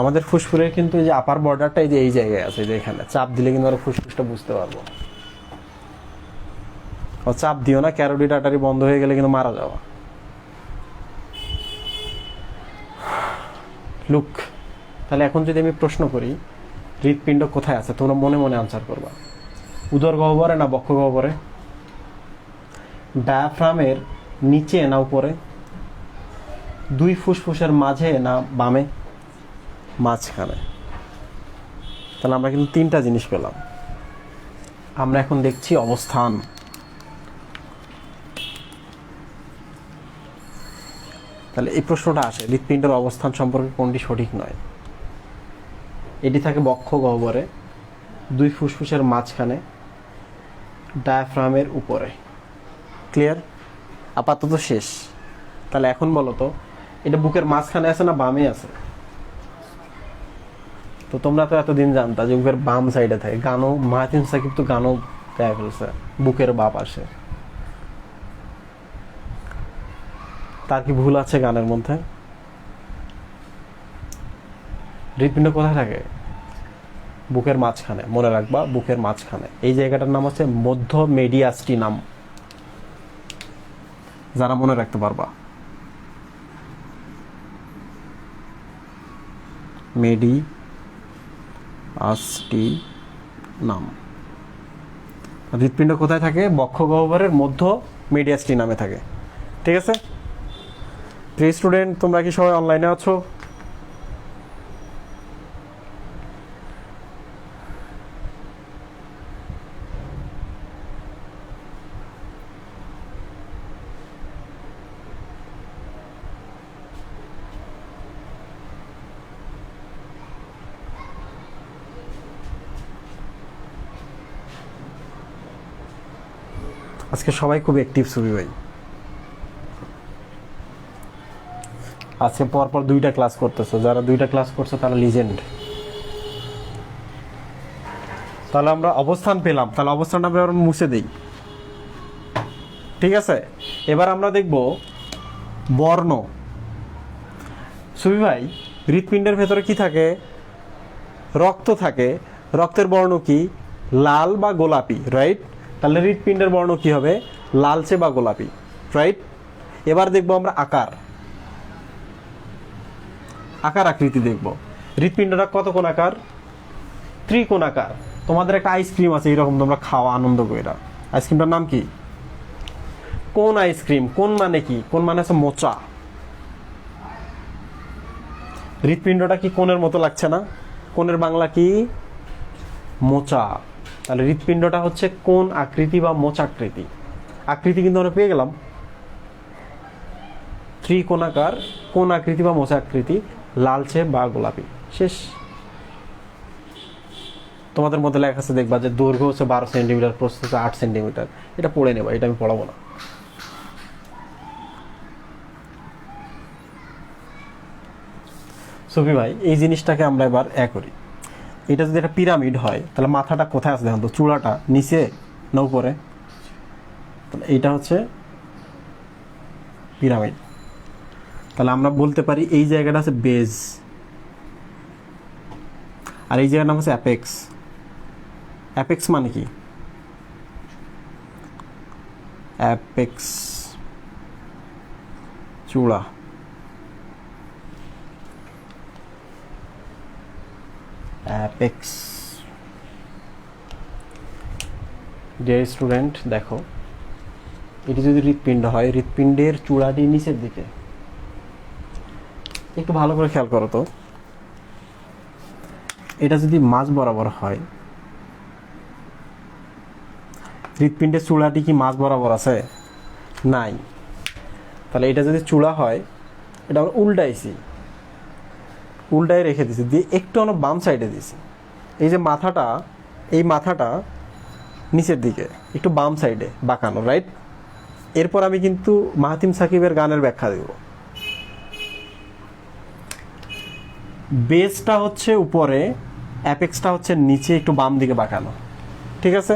আমাদের ফুসফুসের কিন্তু এই যে আপার বর্ডারটা এই যে এই জায়গায় আছে, যে এখানে চাপ দিলে কিন্তু আমরা ফুসফুসটা বুঝতে পারবো। ও চাপ দিও না, ক্যারোটিড আর্টারি বন্ধ হয়ে গেলে কিন্তু মারা যাওয়া। লুক, তাহলে এখন যদি আমি প্রশ্ন করি হৃৎপিণ্ড কোথায় আছে, তোমরা মনে মনে আনসার করবা। উদর গহ্বরে না বক্ষ গহ্বরে? ডায়াফ্রামের নিচে না উপরে? দুই ফুসফুসের মাঝে না বামে? মাঝখানে। তাহলে আমরা কিন্তু তিনটা জিনিস পেলাম। আমরা এখন দেখছি অবস্থান। তাহলে এই প্রশ্নটা আসে, হৃৎপিণ্ডের অবস্থান সম্পর্কে কোনটি সঠিক নয়? এটি থাকে বক্ষ গহ্বরে, দুই ফুসফুসের মাঝখানে, ডায়াফ্রামের উপরে। ক্লিয়ার? আপাতত শেষ। তাহলে এখন বলো তো, এটা বুকের মাঝখানে আছে না বামে আছে? তো তোমরা তো এতদিন জানতা যে বুকের বাম সাইডে থাকে। গানও মাহাতিন সাকিব তো গানও দেয়া ফেলছে বুকের বাম পাশে। তার কি ভুল আছে গানের মধ্যে? হৃৎপিণ্ড কোথায় থাকে? বুকের মাঝখানে। মনে রাখবা, বুকের মাঝখানে। এই জায়গাটার নাম হচ্ছে মধ্য মেডিয়াস্টিনাম, যারা মনে রাখতে পারবা। মেডিয়াস্টিনাম। হৃৎপিণ্ড কোথায় থাকে? বক্ষ গহ্বরের মধ্য মেডিয়াস্টিনামে থাকে। ঠিক আছে প্রিয় স্টুডেন্ট, তোমরা কি সবাই অনলাইনে আছো? আজকে সবাই খুব অ্যাক্টিভ সুবি ভাই। আজকে পরপর দুইটা ক্লাস করতেছো, যারা দুইটা ক্লাস করছো তারা লিজেন্ড। তাহলে আমরা অবস্থান পেলাম, তাহলে অবস্থানটা আমরা মুছে দেই। ঠিক আছে, এবার আমরা দেখব বর্ণ। সুবি ভাই, হৃৎপিণ্ডের ভেতরে কি থাকে? রক্ত থাকে। রক্তের বর্ণ কি? লাল বা গোলাপি, রাইট? তাহলে হৃৎপিণ্ডের বর্ণ কি হবে? লালচে বা গোলাপি, রাইট? এবার দেখব আমরা আকার আকৃতি দেখব। হৃৎপিণ্ডটা কত কোণ আকার? ত্রিকোণ আকার। তোমাদের একটা আইসক্রিম আছে এরকম, তোমরা খাওয়া আনন্দ কইরা। আইসক্রিমটার নাম কি? কোন আইসক্রিম। কোন মানে কি? কোন মানে হচ্ছে মোচা। হৃৎপিণ্ডটা কি কোণের মতো লাগছে না? কোণের বাংলা কি? মোচা। তাহলে হৃৎপিণ্ডটা হচ্ছে কোন আকৃতি বা মোচাকৃতি। আকৃতি কিন্তু আমরা পেয়ে গেলাম, ত্রিকোণাকার, কোন আকৃতি বা মোচাকৃতি, লালচে বা গোলাপি। শেষ। তোমাদের মধ্যে লেখা আছে, দেখবা যে দৈর্ঘ্য হচ্ছে 12 সেন্টিমিটার, প্রস্থ হচ্ছে 8 সেন্টিমিটার। এটা পড়ে নেবা, এটা আমি পড়াবো না। সুফি ভাই, এই জিনিসটাকে আমরা এবার করি। এটা যদি একটা পিরামিড হয় তাহলে মাথাটা কোথায় আছে দেখুন তো, চূড়াটা নিচে না উপরে? তাহলে এইটা হচ্ছে পিরামিড। তাহলে আমরা বলতে পারি এই জায়গাটা আছে বেজ, আর এই জায়গার নাম হচ্ছে অ্যাপেক্স। অ্যাপেক্স মানে কি? অ্যাপেক্স চূড়া। অ্যাপেক্স। ডিয়ার স্টুডেন্ট, দেখো এটি যদি হৃৎপিণ্ড হয়, হৃৎপিণ্ডের চূড়াটি নিচের দিকে। একটু ভালো করে খেয়াল করো তো, এটা যদি মাঝ বরাবর হয়, হৃৎপিণ্ডের চূড়াটি কি মাঝ বরাবর আছে? নাই। তাহলে এটা যদি চূড়া হয়, এটা আমরা উল্টাইছি, উল্টায় রেখে দিছি, দিয়ে একটু আমরা বাম সাইডে দিছি। এই যে মাথাটা, এই মাথাটা নিচের দিকে একটু বাম সাইডে বাঁকানো, রাইট? এরপর আমি কিন্তু মাহাতিম সাকিবের গানের ব্যাখ্যা দেব। বেসটা হচ্ছে উপরে, অ্যাপেক্সটা হচ্ছে নিচে, একটু বাম দিকে বাঁকানো, ঠিক আছে?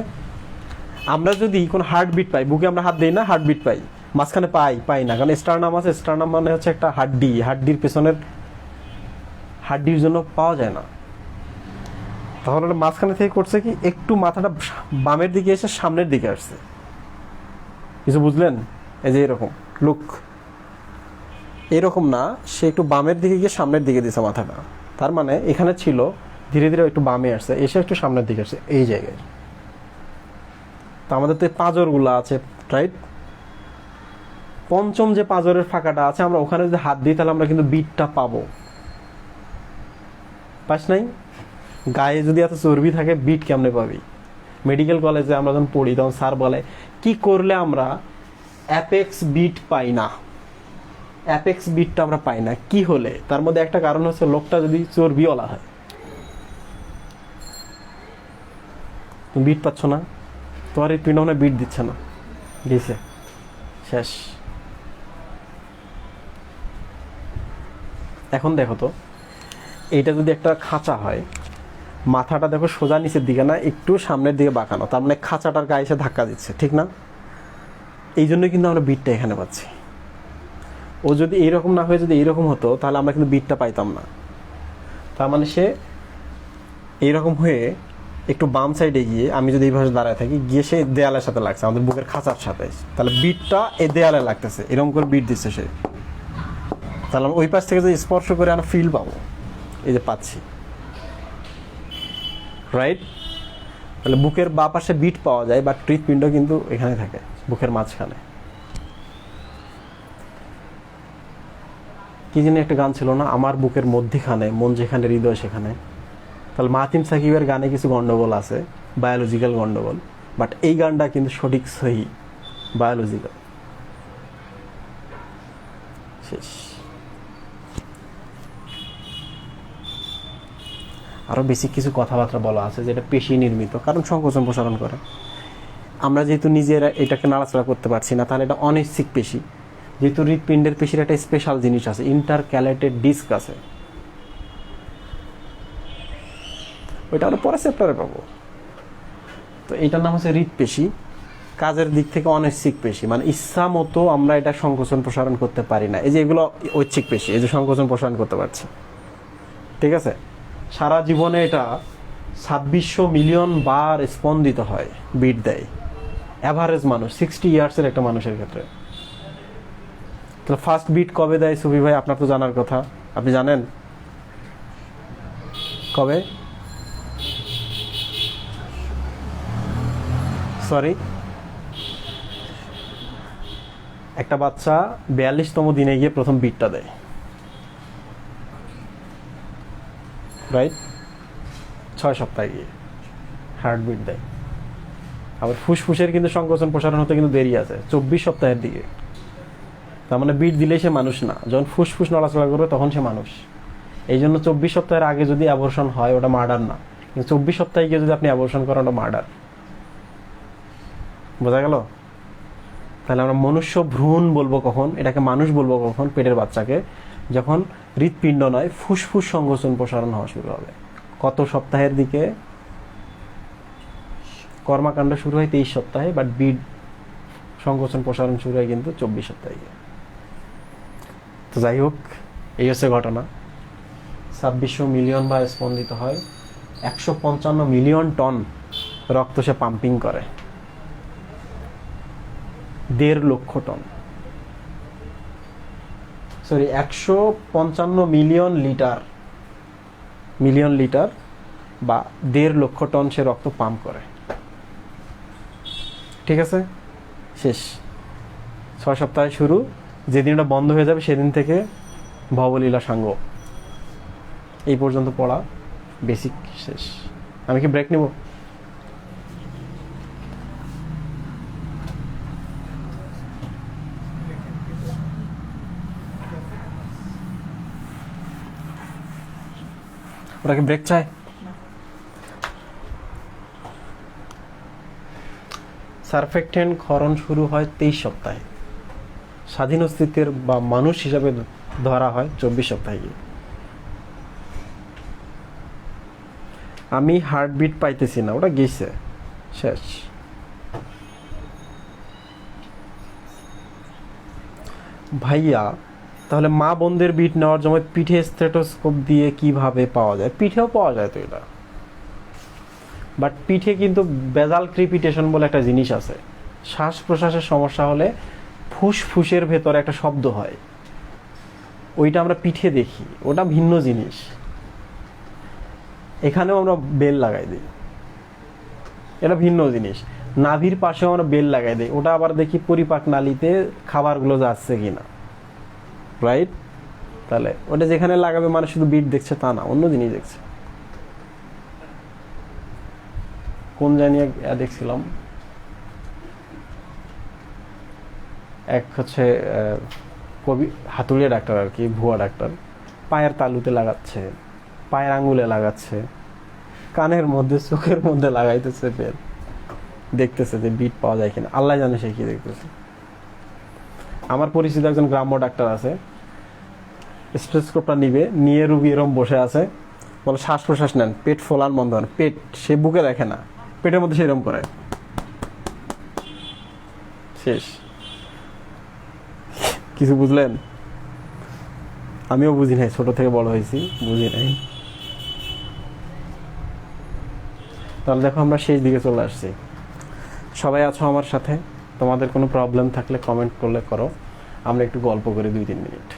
আমরা যদি কোনো হার্টবিট পাই, বুকে আমরা হাত দিই না, হার্টবিট পাই, মাঝখানে পাই না, কারণ স্টারনাম আছে। স্টারনাম মানে হচ্ছে একটা হাড্ডি, হাড্ডির পেছনের হাড্ডির জন্য পাওয়া যায় না। তাহলে মাঝখানে থেকে করছে কি, একটু মাথাটা বামের দিকে এসে সামনের দিকে আসছে। কিছু বুঝলেন? এই যে এরকম লুক, এরকম না, সে একটু বামের দিকে গিয়ে সামনের দিকে দিছে মাথাটা। তার মানে এখানে ছিল, ধীরে ধীরে একটু বামে আসছে, এসে একটু সামনের দিকে আসছে, এই জায়গায়। তো আমাদের তো পাঁজরগুলো আছে, রাইট? পঞ্চম যে পাঁজরের ফাঁকাটা আছে, আমরা ওখানে যদি হাত দিই তাহলে আমরা কিন্তু বিটটা পাবো। পাস নাই? গায়ে যদি এত চর্বি থাকে, বিট কেমনে পাবি? মেডিকেল কলেজে আমরা যখন পড়ি তখন স্যার বলে কি করলে আমরা অ্যাপেক্স বিট পাই না, অ্যাপেক্স বিটটা আমরা পাই না, কি হলে? তার মধ্যে একটা কারণ হচ্ছে লোকটা যদি চর্বিওয়ালা হয়। তুমি বিট পাচ্ছ না, তোমার এই পিণ্ড মনে বিট দিচ্ছে না, দিছে, শেষ। এখন দেখো তো, এইটা যদি একটা খাঁচা হয়, মাথাটা দেখো সোজা নিচের দিকে না, একটু সামনের দিকে বাঁকানো, তার মানে খাঁচাটার গায়ে এসে ধাক্কা দিচ্ছে, ঠিক না? এই জন্যই কিন্তু আমরা বিটটা এখানে পাচ্ছি। ও যদি এইরকম না হয়ে যদি এইরকম হতো, তাহলে আমরা কিন্তু বিটটা পাইতাম না। তার মানে সে এইরকম হয়ে একটু বাম সাইডে গিয়ে, আমি যদি এইভাবে দাঁড়ায় থাকি, গিয়ে সে দেয়ালের সাথে লাগছে, আমাদের বুকের খাঁচার সাথে, তাহলে বিটটা এই দেয়ালে লাগতেছে, এরকম করে বিট দিচ্ছে সে। তাহলে আমরা ওই পাশ থেকে যদি স্পর্শ করে আমরা ফিল পাবো, এই যে পাচ্ছি, রাইট? তাহলে বুকের বাঁ পাশে বিট পাওয়া যায়, বাট হৃৎপিণ্ড কিন্তু এখানে থাকে, বুকের মাঝখানে। কি জানি একটা গান ছিল না, আমার বুকের মধ্যিখানে, মন যেখানে হৃদয় সেখানে। তাহলে মাহাতিম সাকিবের গানে কিছু গন্ডগোল আছে, বায়োলজিক্যাল গন্ডগোল, বাট এই গানটা কিন্তু সঠিক, সহি, বায়োলজিক্যাল। শেষ। আরও বেসিক কিছু কথাবার্তা বলা আছে, যেটা পেশি নির্মিত, কারণ সংকোচন প্রসারণ করে। আমরা যেহেতু নিজেরা এটাকে নাড়াচাড়া করতে পারছি না, তাহলে এটা অনিশ্চিক পেশি। যেহেতু হৃৎপিণ্ডের পেশির একটা স্পেশাল জিনিস আছে, ইন্টারক্যালেটেড ডিস্ক আছে, ওইটা আমরা পরে চ্যাপ্টারে পাবো। তো এইটার নাম হচ্ছে হৃৎপেশি। কাজের দিক থেকে অনিশ্চিক পেশি, মানে ইচ্ছা মতো আমরা এটা সংকোচন প্রসারণ করতে পারি না। এই যে এগুলো ঐচ্ছিক পেশি, এই যে সংকোচন প্রসারণ করতে পারছি, ঠিক আছে? সারা জীবনে এটা 2600 মিলিয়ন বার স্পন্দিত হয়, বিট দেয় অ্যাভারেজ মানুষ, 60 ইয়ার্সের একটা মানুষের ক্ষেত্রে। তাহলে ফার্স্ট বিট কবে দেয় সুফি ভাই? আপনার তো জানার কথা, আপনি জানেন কবে? সরি, একটা বাচ্চা 42তম দিনে গিয়ে প্রথম বিটটা দেয়, রাইট? 6 সপ্তাহে গিয়ে হার্টবিট দেয়। আবার ফুসফুসের কিন্তু সংকোচন প্রসারণ হতে কিন্তু দেরি আছে, 24 সপ্তাহের দিকে। তার মানে বিট দিলেই সে মানুষ না, যখন ফুসফুস নড়াচড়া করবে তখন সে মানুষ। এই জন্য 24 সপ্তাহের আগে যদি অ্যাবর্শন হয়, ওটা মার্ডার না, কিন্তু 24 সপ্তাহে গিয়ে যদি আপনি অ্যাবর্শন করেন, ওটা মার্ডার। বোঝা গেল? তাহলে আমরা মনুষ্য ভ্রূণ বলবো কখন, এটাকে মানুষ বলবো কখন? পেটের বাচ্চাকে, যখন হৃৎপিণ্ড নয়, ফুসফুস সংকোচন প্রসারণ হওয়া শুরু হবে। কত সপ্তাহের দিকে কর্মকাণ্ড শুরু হয় 23 সপ্তাহে, বাট বীজ সংকোচন প্রসারণ শুরু হয় কিন্তু 24 সপ্তাহে। তো যাই হোক, এই হচ্ছে ঘটনা। 2600 মিলিয়ন বার স্পন্দিত হয়, 155 মিলিয়ন টন রক্ত সে পাম্পিং করে, 1.5 লক্ষ টন, সরি 155 মিলিয়ন লিটার বা 1.5 লক্ষ টন সে রক্ত পাম্প করে। ঠিক আছে, শেষ। 6 সপ্তাহে শুরু, যেদিন এটা বন্ধ হয়ে যাবে সেদিন থেকে ভবলীলা সাঙ্গ। এই পর্যন্ত পড়া বেসিক শেষ। আমি কি ব্রেক নেব? ওরা কি ব্রেক চায়? সারফেক্টেন্ট ক্ষরণ শুরু হয় 23 সপ্তাহে, স্বাধীন অস্তিত্বের বা মানুষ হিসাবে ধরা হয় 24 সপ্তাহে গিয়ে। আমি হার্টবিট পাইতেছি না, ওটা গেছে, শেষ। ভাইয়া, তাহলে মা বোনদের বিট নেওয়ার সময় পিঠে স্টেথোস্কোপ দিয়ে কিভাবে পাওয়া যায়? পিঠেও পাওয়া যায় তো এটা, বাট পিঠে কিন্তু বেজাল ক্রিপিটেশন বলে একটা জিনিস আছে। শ্বাস প্রশ্বাসের সমস্যা হলে ফুসফুসের ভেতরে একটা শব্দ হয়, ওইটা আমরা পিঠে দেখি, ওটা ভিন্ন জিনিস। এখানেও আমরা বেল লাগাই দিই, এটা ভিন্ন জিনিস। নাভির পাশেও আমরা বেল লাগাই দিই, ওটা আবার দেখি পরিপাক নালীতে খাবারগুলো যাচ্ছে কিনা, রাইট? তাহলে ওটা যেখানে লাগাবে মানে শুধু বিট দেখছে তা না, অন্য জিনিস দেখছে। কোন জানিয়ে দেখছিলাম, এক হচ্ছে কবি হাতুড়িয়া ডাক্তার আর কি, ভুয়া ডাক্তার, পায়ের তালুতে লাগাচ্ছে, পায়ের আঙ্গুলে লাগাচ্ছে, কানের মধ্যে চোখের মধ্যে লাগাইতেছে বেল, দেখতেছে যে বিট পাওয়া যায় কিনা। আল্লাহ জানে সে কি দেখতেছে। আমার পরিচিত একজন গ্রাম্য ডাক্তার আছে, স্টেথোস্কোপটা নিবে, নিয়ে রুগী এরকম বসে আছে, বলে শ্বাস প্রশ্বাস নেন, পেট ফোলান বন্ধ হন। পেট সে বুকে দেখে না, পেটের মধ্যে সেরকম করে, শেষ। কিছু বুঝলেন? আমিও বুঝি নাই, ছোট থেকে বড় হয়েছি, বুঝি নাই। তাহলে দেখো আমরা শেষ দিকে চলে আসছি। সবাই আছো আমার সাথে? তোমাদের কোনো প্রবলেম থাকলে কমেন্ট করলে করো, আমরা একটু গল্প করি 2-3 মিনিট।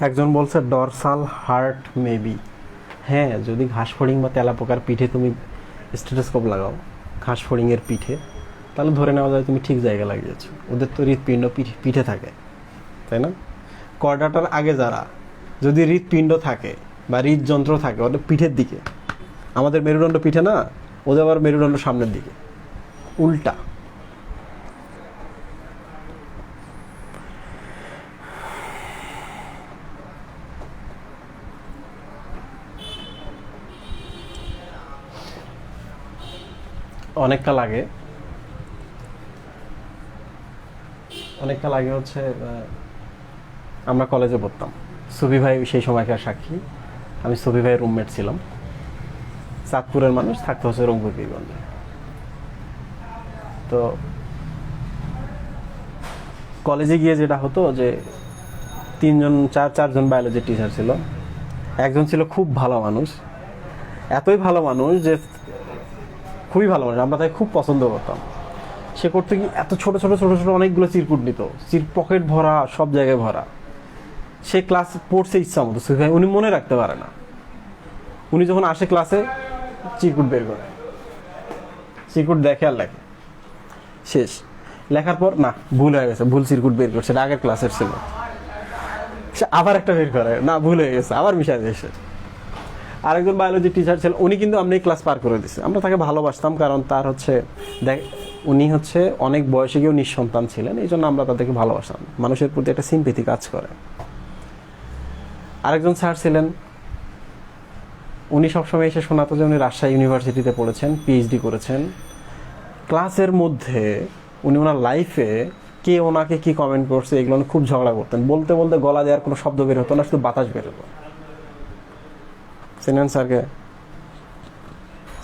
একজন বলছে ডরসাল হার্ট মেবি। হ্যাঁ, যদি ঘাস ফড়িং বা তেলাপোকার পিঠে তুমি স্টেথোস্কোপ লাগাও, ঘাস ফড়িংয়ের পিঠে, তাহলে ধরে নেওয়া যায় তুমি ঠিক জায়গা লাগিয়েছো। ওদের তো হৃৎপিণ্ড পিঠে থাকে, তাই না? কর্ডাটার আগে যারা, যদি হৃৎপিণ্ড থাকে বা হৃদযন্ত্র থাকে ওদের পিঠের দিকে, আমাদের মেরুদণ্ড পিঠে না, ওদের আবার মেরুদণ্ড সামনের দিকে, উল্টা। অনেকটা লাগে হচ্ছে আমরা কলেজে পড়তাম, সুবি ভাই সেই সময়কার সাক্ষী, আমি সুবি ভাইয়ের রুমমেট ছিলাম। চাঁদপুরের মানুষ, থাকতে হচ্ছে রংপুর পীরগঞ্জে। তো কলেজে গিয়ে যেটা হতো যে চারজন বায়োলজি টিচার ছিল। একজন ছিল খুব ভালো মানুষ, এতই ভালো মানুষ যে খুবই ভালো মানুষ, আমরা তাই খুব পছন্দ করতাম। সে করতে কি এত ছোট ছোট অনেকগুলো চিরকুট নিত, পকেট ভরা, সব জায়গায় ভরা। সে ক্লাস পড়ছে ইচ্ছা মতো, উনি মনে রাখতে পারে না। উনি যখন আসে ক্লাসে চিরকুট বের করে, চিরকুট দেখে আর লেখে, শেষ। লেখার পর না, ভুল হয়ে গেছে, ভুল চিরকুট বের করছে, এটা আগের ক্লাসের ছিল। সে আবার একটা বের করে, না ভুল হয়ে গেছে, আবার মিশাই দিয়েছে। আরেকজন বায়োলজি টিচার ছিল, উনি কিন্তু আপনি ক্লাস পার করে দিচ্ছে। আমরা তাকে ভালোবাসতাম, কারণ তার হচ্ছে উনি হচ্ছে অনেক বয়সে গিয়েও নিঃসন্তান ছিলেন, এই জন্য আমরা তাদেরকে ভালোবাসতাম। মানুষের প্রতি একটা সিম্পেথি কাজ করে। আরেকজন স্যার ছিলেন, উনি সবসময় এসে শোনাতো যে উনি রাজশাহী ইউনিভার্সিটিতে পড়েছেন, পিএইচডি করেছেন। ক্লাসের মধ্যে উনি ওনার লাইফে কে ওনাকে কি কমেন্ট করছে এগুলো উনি খুব ঝগড়া করতেন। বলতে বলতে গলা দেওয়ার কোনো শব্দ বের হতো না, শুধু বাতাস বের হতো। চেনেন স্যারকে?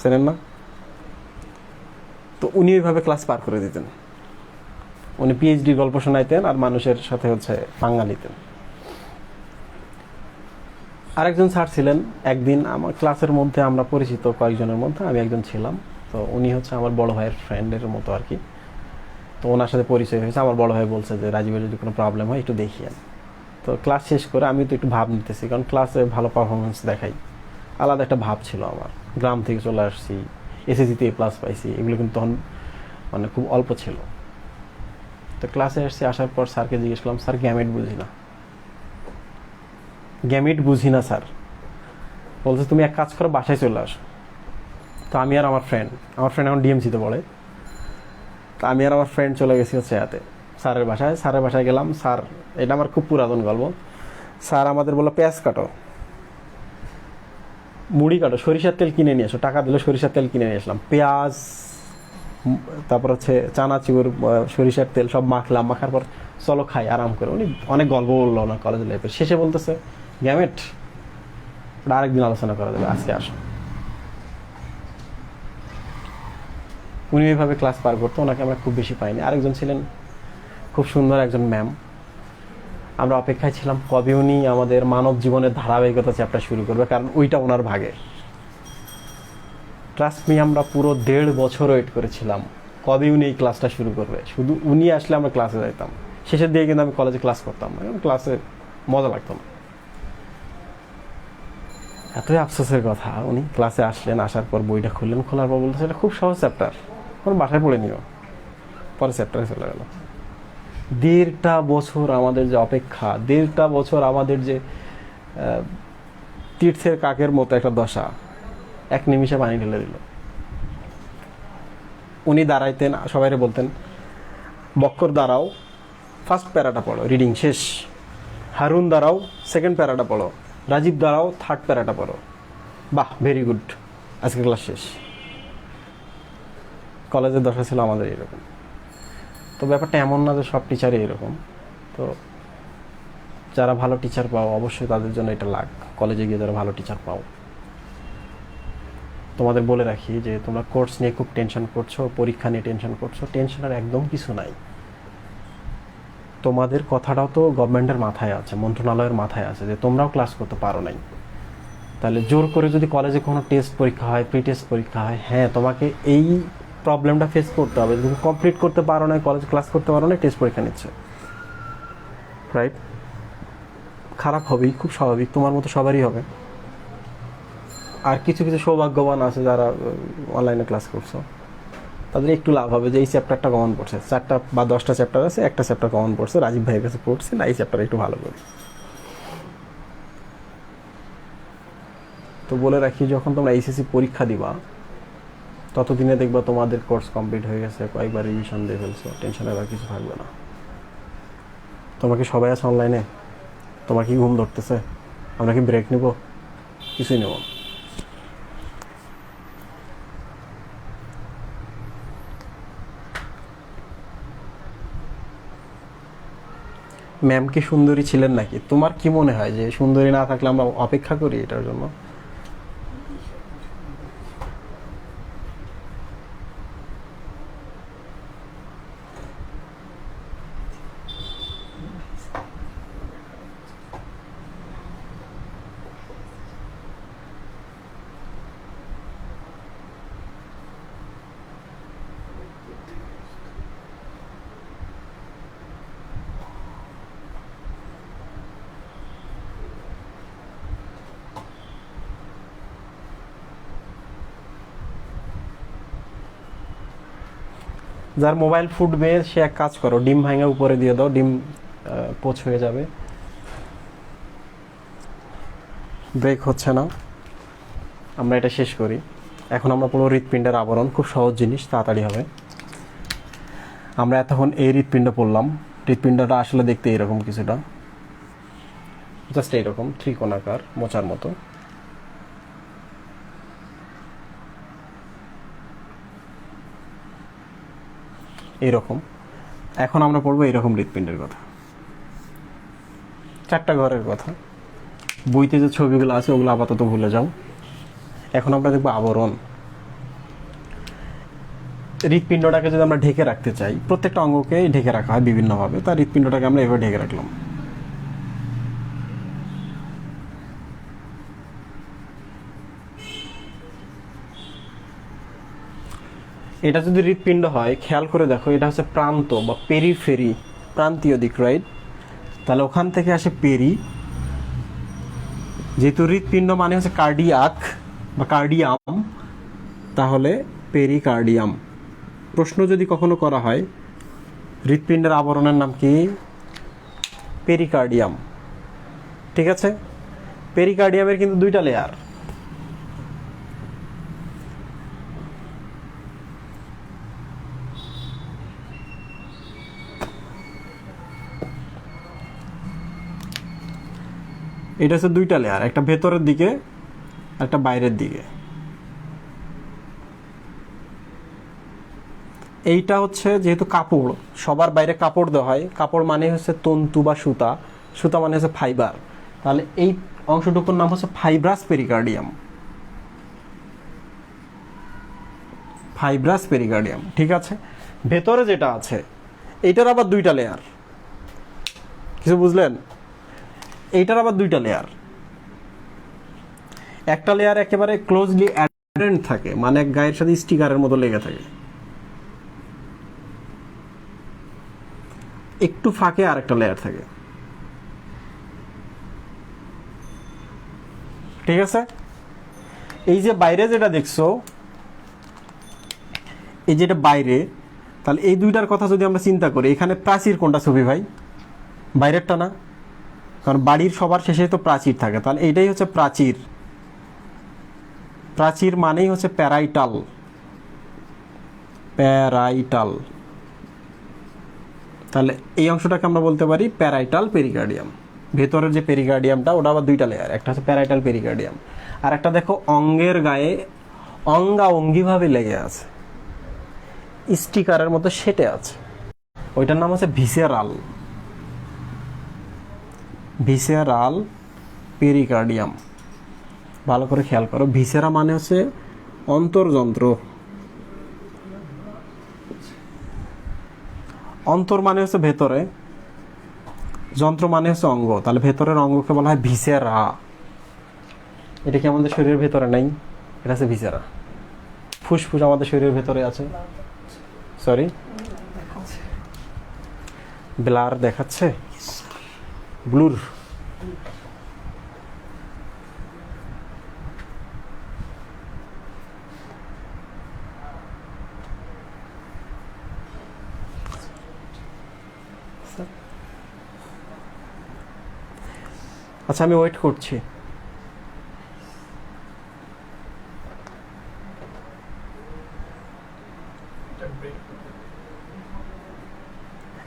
চেনেন না? তো উনি ওইভাবে ক্লাস পার করে দিতেন। উনি পিএইচডি গল্প শোনাইতেন আর মানুষের সাথে পাঙ্গা নিতেন। আরেকজন স্যার ছিলেন, একদিন আমার ক্লাসের মধ্যে আমরা পরিচিত কয়েকজনের মধ্যে আমি একজন ছিলাম। তো উনি আমার বড় ভাইয়ের ফ্রেন্ডের মতো আর কি। তো ওনার সাথে পরিচয় হয়েছে। আমার বড় ভাই বলছে যে রাজীবের যদি কোনো প্রবলেম হয় একটু দেখিয়েন। তো ক্লাস শেষ করে আমি তো একটু ভাব নিতেছি, কারণ ক্লাসে ভালো পারফরমেন্স দেখাই। আলাদা একটা ভাব ছিল আমার। গ্রাম থেকে চলে আসছি, এসএসসিতে A+ পাইছি, এগুলো কিন্তু তখন মানে খুব অল্প ছিল। তো ক্লাসে আসছি, আসার পর স্যারকে জিজ্ঞেস করলাম, স্যার গ্যামেট বুঝি না। গ্যামেট বুঝি না স্যার। বলছে তুমি এক কাজ করো, বাসায় চলে আসো। তো আমি আর আমার ফ্রেন্ড এখন ডিএমসিতে পড়ে। তো আমি আর আমার ফ্রেন্ড চলে গেছি এতে স্যারের বাসায় গেলাম। স্যার, এটা আমার খুব পুরাতন গল্প। স্যার আমাদের বললো পেঁয়াজ কাটো, মুড়ি কাটো, সরিষার তেল কিনে নিয়ে এসো। টাকা দিলে সরিষার তেল কিনে নিয়ে আসলাম, পেঁয়াজ, তারপর চানাচুর, সরিষার তেল সব মাখলাম। মাখার পর চলো খাই আরাম করে। উনি অনেক গল্প বললো না কলেজ লাইফের। শেষে বলতেছে গ্যামেট আরেকদিন আলোচনা করা যাবে, আজকে আসো। উনি এইভাবে ক্লাস পার করতো, ওনাকে আমরা খুব বেশি পাইনি। আরেকজন ছিলেন খুব সুন্দর একজন ম্যাম। আমরা অপেক্ষায় ছিলাম কবে উনি আমাদের মানব জীবনের ধারাবাহিকতা চ্যাপ্টার শুরু করবে, কারণ ওইটা ওনার ভাগে। ট্রাস্ট মি, আমরা পুরো 1.5 বছর ওয়েট করেছিলাম কবে উনি এই ক্লাসটা শুরু করবে। শুধু উনি আসলে আমরা ক্লাসে যাইতাম। শেষের দিকে কিন্তু আমি কলেজে ক্লাস করতাম না, কারণ ক্লাসে মজা লাগতো না। এতই আফসোসের কথা, উনি ক্লাসে আসলেন, আসার পর বইটা খুললেন, খোলার পর বলতেছে এটা খুব সহজ চ্যাপ্টার, কোনো বাসায় পড়ে নিও। পরে চ্যাপ্টারে চলে গেল। 1.5টা বছর আমাদের যে অপেক্ষা, 1.5টা বছর আমাদের যে তীর্থের কাকের মতো একটা দশা, এক নিমিষে পানি ঢেলে দিল। উনি দাঁড়াইতেন, সবাইরে বলতেন বক্কর দাঁড়াও, ফার্স্ট প্যারাটা পড়ো, রিডিং শেষ। হারুন দাঁড়াও, সেকেন্ড প্যারাটা পড়ো। রাজীব দাঁড়াও, থার্ড প্যারাটা পড়ো। বাহ, ভেরি গুড, আজকে ক্লাস শেষ। কলেজের দশা ছিল আমাদের এরকম। তো ব্যাপারটা এমন না যে সব টিচারই এরকম। তো যারা ভালো টিচার পাও, অবশ্যই তাদের জন্য এটা লাগ। কলেজে গিয়ে যারা ভালো টিচার পাও, তোমাদের বলে রাখি যে তোমরা কোর্স নিয়ে খুব টেনশন করছো, পরীক্ষা নিয়ে টেনশন করছো। টেনশনের একদম কিছু নাই। তোমাদের কথাটাও তো গভর্নমেন্টের মাথায় আছে, মন্ত্রণালয়ের মাথায় আছে, যে তোমরাও ক্লাস করতে পারো নাই। তাহলে জোর করে যদি কলেজে কোনো টেস্ট পরীক্ষা হয়, প্রি টেস্ট পরীক্ষা হয়, হ্যাঁ তোমাকে এই প্রবলেমটা ফেস করতে হবে। তুমি কমপ্লিট করতে পারো না, কলেজ ক্লাস করতে পারো না, টেস্ট পরীক্ষা নিচ্ছে, রাইট? খারাপ হবেই, খুব স্বাভাবিক, তোমার মতো সবারই হবে। আর কিছু কিছু সৌভাগ্যবান আছে যারা অনলাইনে ক্লাস করছো, তাদের একটু লাভ হবে যে এই চ্যাপ্টারটা কমন পড়ছে। 4টা বা 10টা চ্যাপ্টার আছে, একটা চ্যাপ্টার কমন পড়ছে, রাজীব ভাইয়ের কাছে পড়ছে না, এই চ্যাপ্টার একটু ভালো করি। তো বলে রাখি, যখন তোমরা এইচএসসি পরীক্ষা দিবা, ততদিনে দেখবা তোমাদের কোর্স কমপ্লিট হয়ে গেছে, কয়েকবার রিভিশন দিয়ে ফেলছো, টেনশনের আর কিছু থাকবে না। তোমরা কি সবাই আছে অনলাইনে? তোমার কি ঘুম ধরতেছে? আমরা কি ব্রেক নিব? কিছুই নেব। ম্যাম কি সুন্দরী ছিলেন নাকি? তোমার কি মনে হয় যে সুন্দরী না থাকলে আমরা অপেক্ষা করি এটার জন্য? যার মোবাইল ফুটবে সে এক কাজ করো, ডিম ভাঙা উপরে দিয়ে দাও, ডিম পোচ হয়ে যাবে। ব্রেক হচ্ছে না, আমরা এটা শেষ করি। এখন আমরা পুরো হৃৎপিণ্ডের আবরণ, খুব সহজ জিনিস, তাড়াতাড়ি হবে। আমরা এতক্ষণ এই হৃৎপিণ্ড পড়লাম। হৃৎপিণ্ডটা আসলে দেখতে এরকম কিছুটা, জাস্ট এইরকম ত্রিকোণাকার, মোচার মতো। এইরকম। এখন আমরা পড়বো এইরকম হৃৎপিণ্ডের কথা, 4টা ঘরের কথা। বইতে যে ছবিগুলো আছে ওগুলো আপাতত ভুলে যাও। এখন আমরা দেখবো আবরণ। হৃৎপিণ্ডটাকে যদি আমরা ঢেকে রাখতে চাই, প্রত্যেকটা অঙ্গকে ঢেকে রাখা হয় বিভিন্নভাবে, তার হৃৎপিণ্ডটাকে আমরা এভাবে ঢেকে রাখলাম। এটা যদি হৃৎপিণ্ড হয়, খেয়াল করে দেখো, এটা হচ্ছে প্রান্ত বা পেরিফেরি, প্রান্তীয় দিক, রাইট? তাহলে ওখান থেকে আসে পেরি। যেহেতু হৃৎপিণ্ড মানে হচ্ছে কার্ডিয়াক বা কার্ডিয়াম, তাহলে পেরিকার্ডিয়াম। প্রশ্ন যদি কখনো করা হয় হৃৎপিণ্ডের আবরণের নাম কি, পেরিকার্ডিয়াম। ঠিক আছে? পেরিকার্ডিয়ামের কিন্তু 2টা লেয়ার। এটা হচ্ছে 2টা লেয়ার, একটা ভেতরের দিকে একটা বাইরের দিকে। এইটা হচ্ছে যেহেতু কাপড়, সবার বাইরে কাপড় দেওয়া হয়, কাপড় মানে হচ্ছে তন্তু বা সুতা, সুতা মানে হচ্ছে ফাইবার, তাহলে এই অংশটুকুর নাম হচ্ছে ফাইব্রাস পেরিকার্ডিয়াম। ফাইব্রাস পেরিকার্ডিয়াম, ঠিক আছে? ভেতরে যেটা আছে এইটার আবার 2টা লেয়ার, কিছু বুঝলেন? এইটার আবার 2টা লেয়ার। একটা লেয়ার একেবারে ক্লোজলি অ্যাডারেন্ট থাকে, মানে গায়ের সাথে স্টিকারের মতো লেগে থাকে। একটু ফাঁকে আরেকটা লেয়ার থাকে। ঠিক আছে? এই যে বাইরে যেটা দেখছো, এই যেটা বাইরে, তাহলে এই 2টার কথা যদি আমরা চিন্তা করি, এখানে প্রাচীর কোনটা ছবি ভাই? বাইরেরটা না? কারণ বাড়ির সবার শেষে তো প্রাচীর থাকে, তাহলে এইটাই হচ্ছে প্রাচীর। প্রাচীর মানেই হচ্ছে প্যারাইটাল, প্যারাইটাল। তাহলে এই অংশটাকে আমরা বলতে পারি প্যারাইটাল পেরিকার্ডিয়াম। ভেতরের যে পেরিকার্ডিয়ামটা, ওটা আবার 2টা লেয়ার, একটা হচ্ছে প্যারাইটাল পেরিকার্ডিয়াম, আর একটা দেখো অঙ্গের গায়ে অঙ্গাঅঙ্গিভাবে লেগে আছে, স্টিকারের মতো সেটে আছে, ওইটার নাম হচ্ছে ভিসেরাল, ভিসেরাল পেরিকার্ডিয়াম। ভালো করে খেয়াল করো, ভিসেরা মানে হচ্ছে অন্তর্যন্ত্র, অন্তর মানে হচ্ছে ভেতরে, যন্ত্র মানে হচ্ছে অঙ্গ, তাহলে ভেতরের অঙ্গকে বলা হয় ভিসেরা। এটা কি আমাদের শরীরের ভেতরে নাই? এটা হচ্ছে ভিসেরা। ফুসফুস আমাদের শরীরের ভেতরে আছে। সরি, ব্লার দেখাচ্ছে, ব্লুর। আচ্ছা, আমি ওয়েট করছি।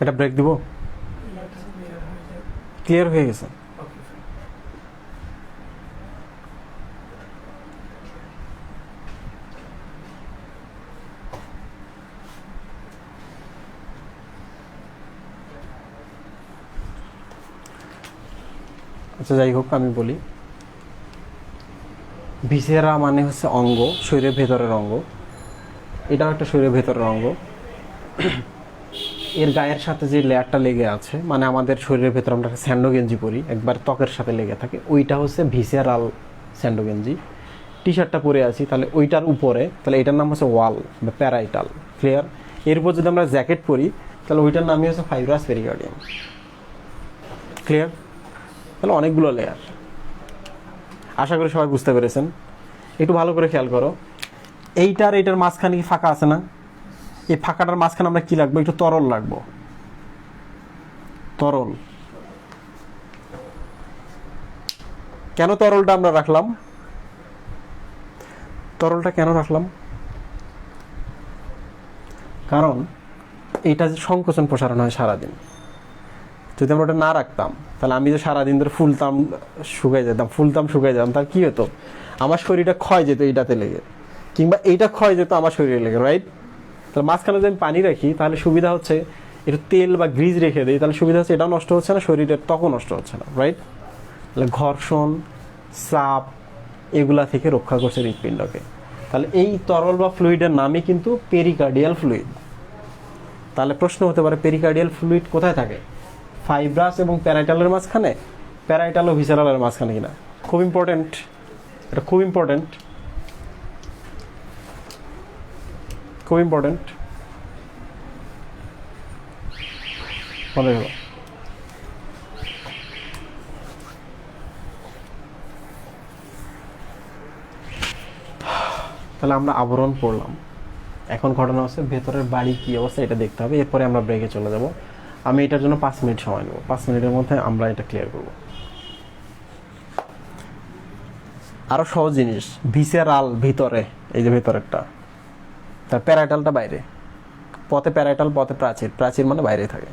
এটা ব্রেক দিব? ক্লিয়ার হয়ে গেছে? আচ্ছা, যাই হোক, আমি বলি, ভিসেরা মানে হচ্ছে অঙ্গ, শরীরের ভেতরের অঙ্গ। এটাও একটা শরীরের ভেতরের অঙ্গ। এর গায়ের সাথে যে লেয়ারটা লেগে আছে, মানে আমাদের শরীরের ভেতরে আমরা স্যান্ডো গেঞ্জি পরি, একবার ত্বকের সাথে লেগে থাকে, ওইটা হচ্ছে ভিসেরাল স্যান্ডো গেঞ্জি। টি শার্টটা পরে আছি, তাহলে ওইটার উপরে, তাহলে এটার নাম হচ্ছে ওয়াল বা প্যারাইটাল। ক্লিয়ার? এরপর যদি আমরা জ্যাকেট পরি, তাহলে ওইটার নামই হচ্ছে ফাইব্রাস পেরিকার্ডিয়াম। ক্লিয়ার? তাহলে অনেকগুলো লেয়ার। আশা করি সবাই বুঝতে পেরেছেন। একটু ভালো করে খেয়াল করো, এইটার মাঝখানে কি ফাঁকা আছে না? এই ফাঁকাটার মাঝখানে আমরা কি লাগবো? একটু তরল লাগবো, তরল। কেন তরলটা আমরা রাখলাম? তরলটা কেন রাখলাম? কারণ এটা যে সংকোচন প্রসারণ হয় সারাদিন, যদি আমরা ওটা না রাখতাম, তাহলে আমি যে সারাদিন ধরে ফুলতাম শুকাই যেতাম, তার কি হতো? আমার শরীরটা ক্ষয় যেত এইটাতে লেগে, কিংবা এইটা ক্ষয় যেত আমার শরীরে লেগে, রাইট? তাহলে মাঝখানে যদি আমি পানি রাখি তাহলে সুবিধা হচ্ছে একটু তেল বা গ্রিজ রেখে দিই, তাহলে সুবিধা হচ্ছে এটাও নষ্ট হচ্ছে না, শরীরের ত্বকও নষ্ট হচ্ছে না, রাইট? তাহলে ঘর্ষণ, চাপ এগুলা থেকে রক্ষা করছে হৃৎপিণ্ডকে। তাহলে এই তরল বা ফ্লুইডের নামই কিন্তু পেরিকার্ডিয়াল ফ্লুইড। তাহলে প্রশ্ন হতে পারে পেরিকার্ডিয়াল ফ্লুইড কোথায় থাকে? ফাইব্রাস এবং প্যারাইটালের মাঝখানে, প্যারাইটাল ও ভিসারালের মাঝখানে কিনা? খুব ইম্পর্টেন্ট, এটা খুব ইম্পর্টেন্ট, খুব ইম্পর্টেন্ট, মনে হলো। তাহলে আমরা আবরণ পড়লাম, এখন ঘটনা হচ্ছে ভেতরের বাড়ি কী অবস্থা এটা দেখতে হবে, এরপরে আমরা ব্রেকে চলে যাব। আমি এটার জন্য 5 মিনিট সময় নেব, 5 মিনিটের মধ্যে আমরা এটা ক্লিয়ার করব। আরও সহজ জিনিস, ভিসেরাল ভিতরে, এই যে ভেতরেরটা, তার প্যারাইটালটা বাইরে, পথে প্যারাইটাল পথে প্রাচীর, প্রাচীর মানে বাইরে থাকে।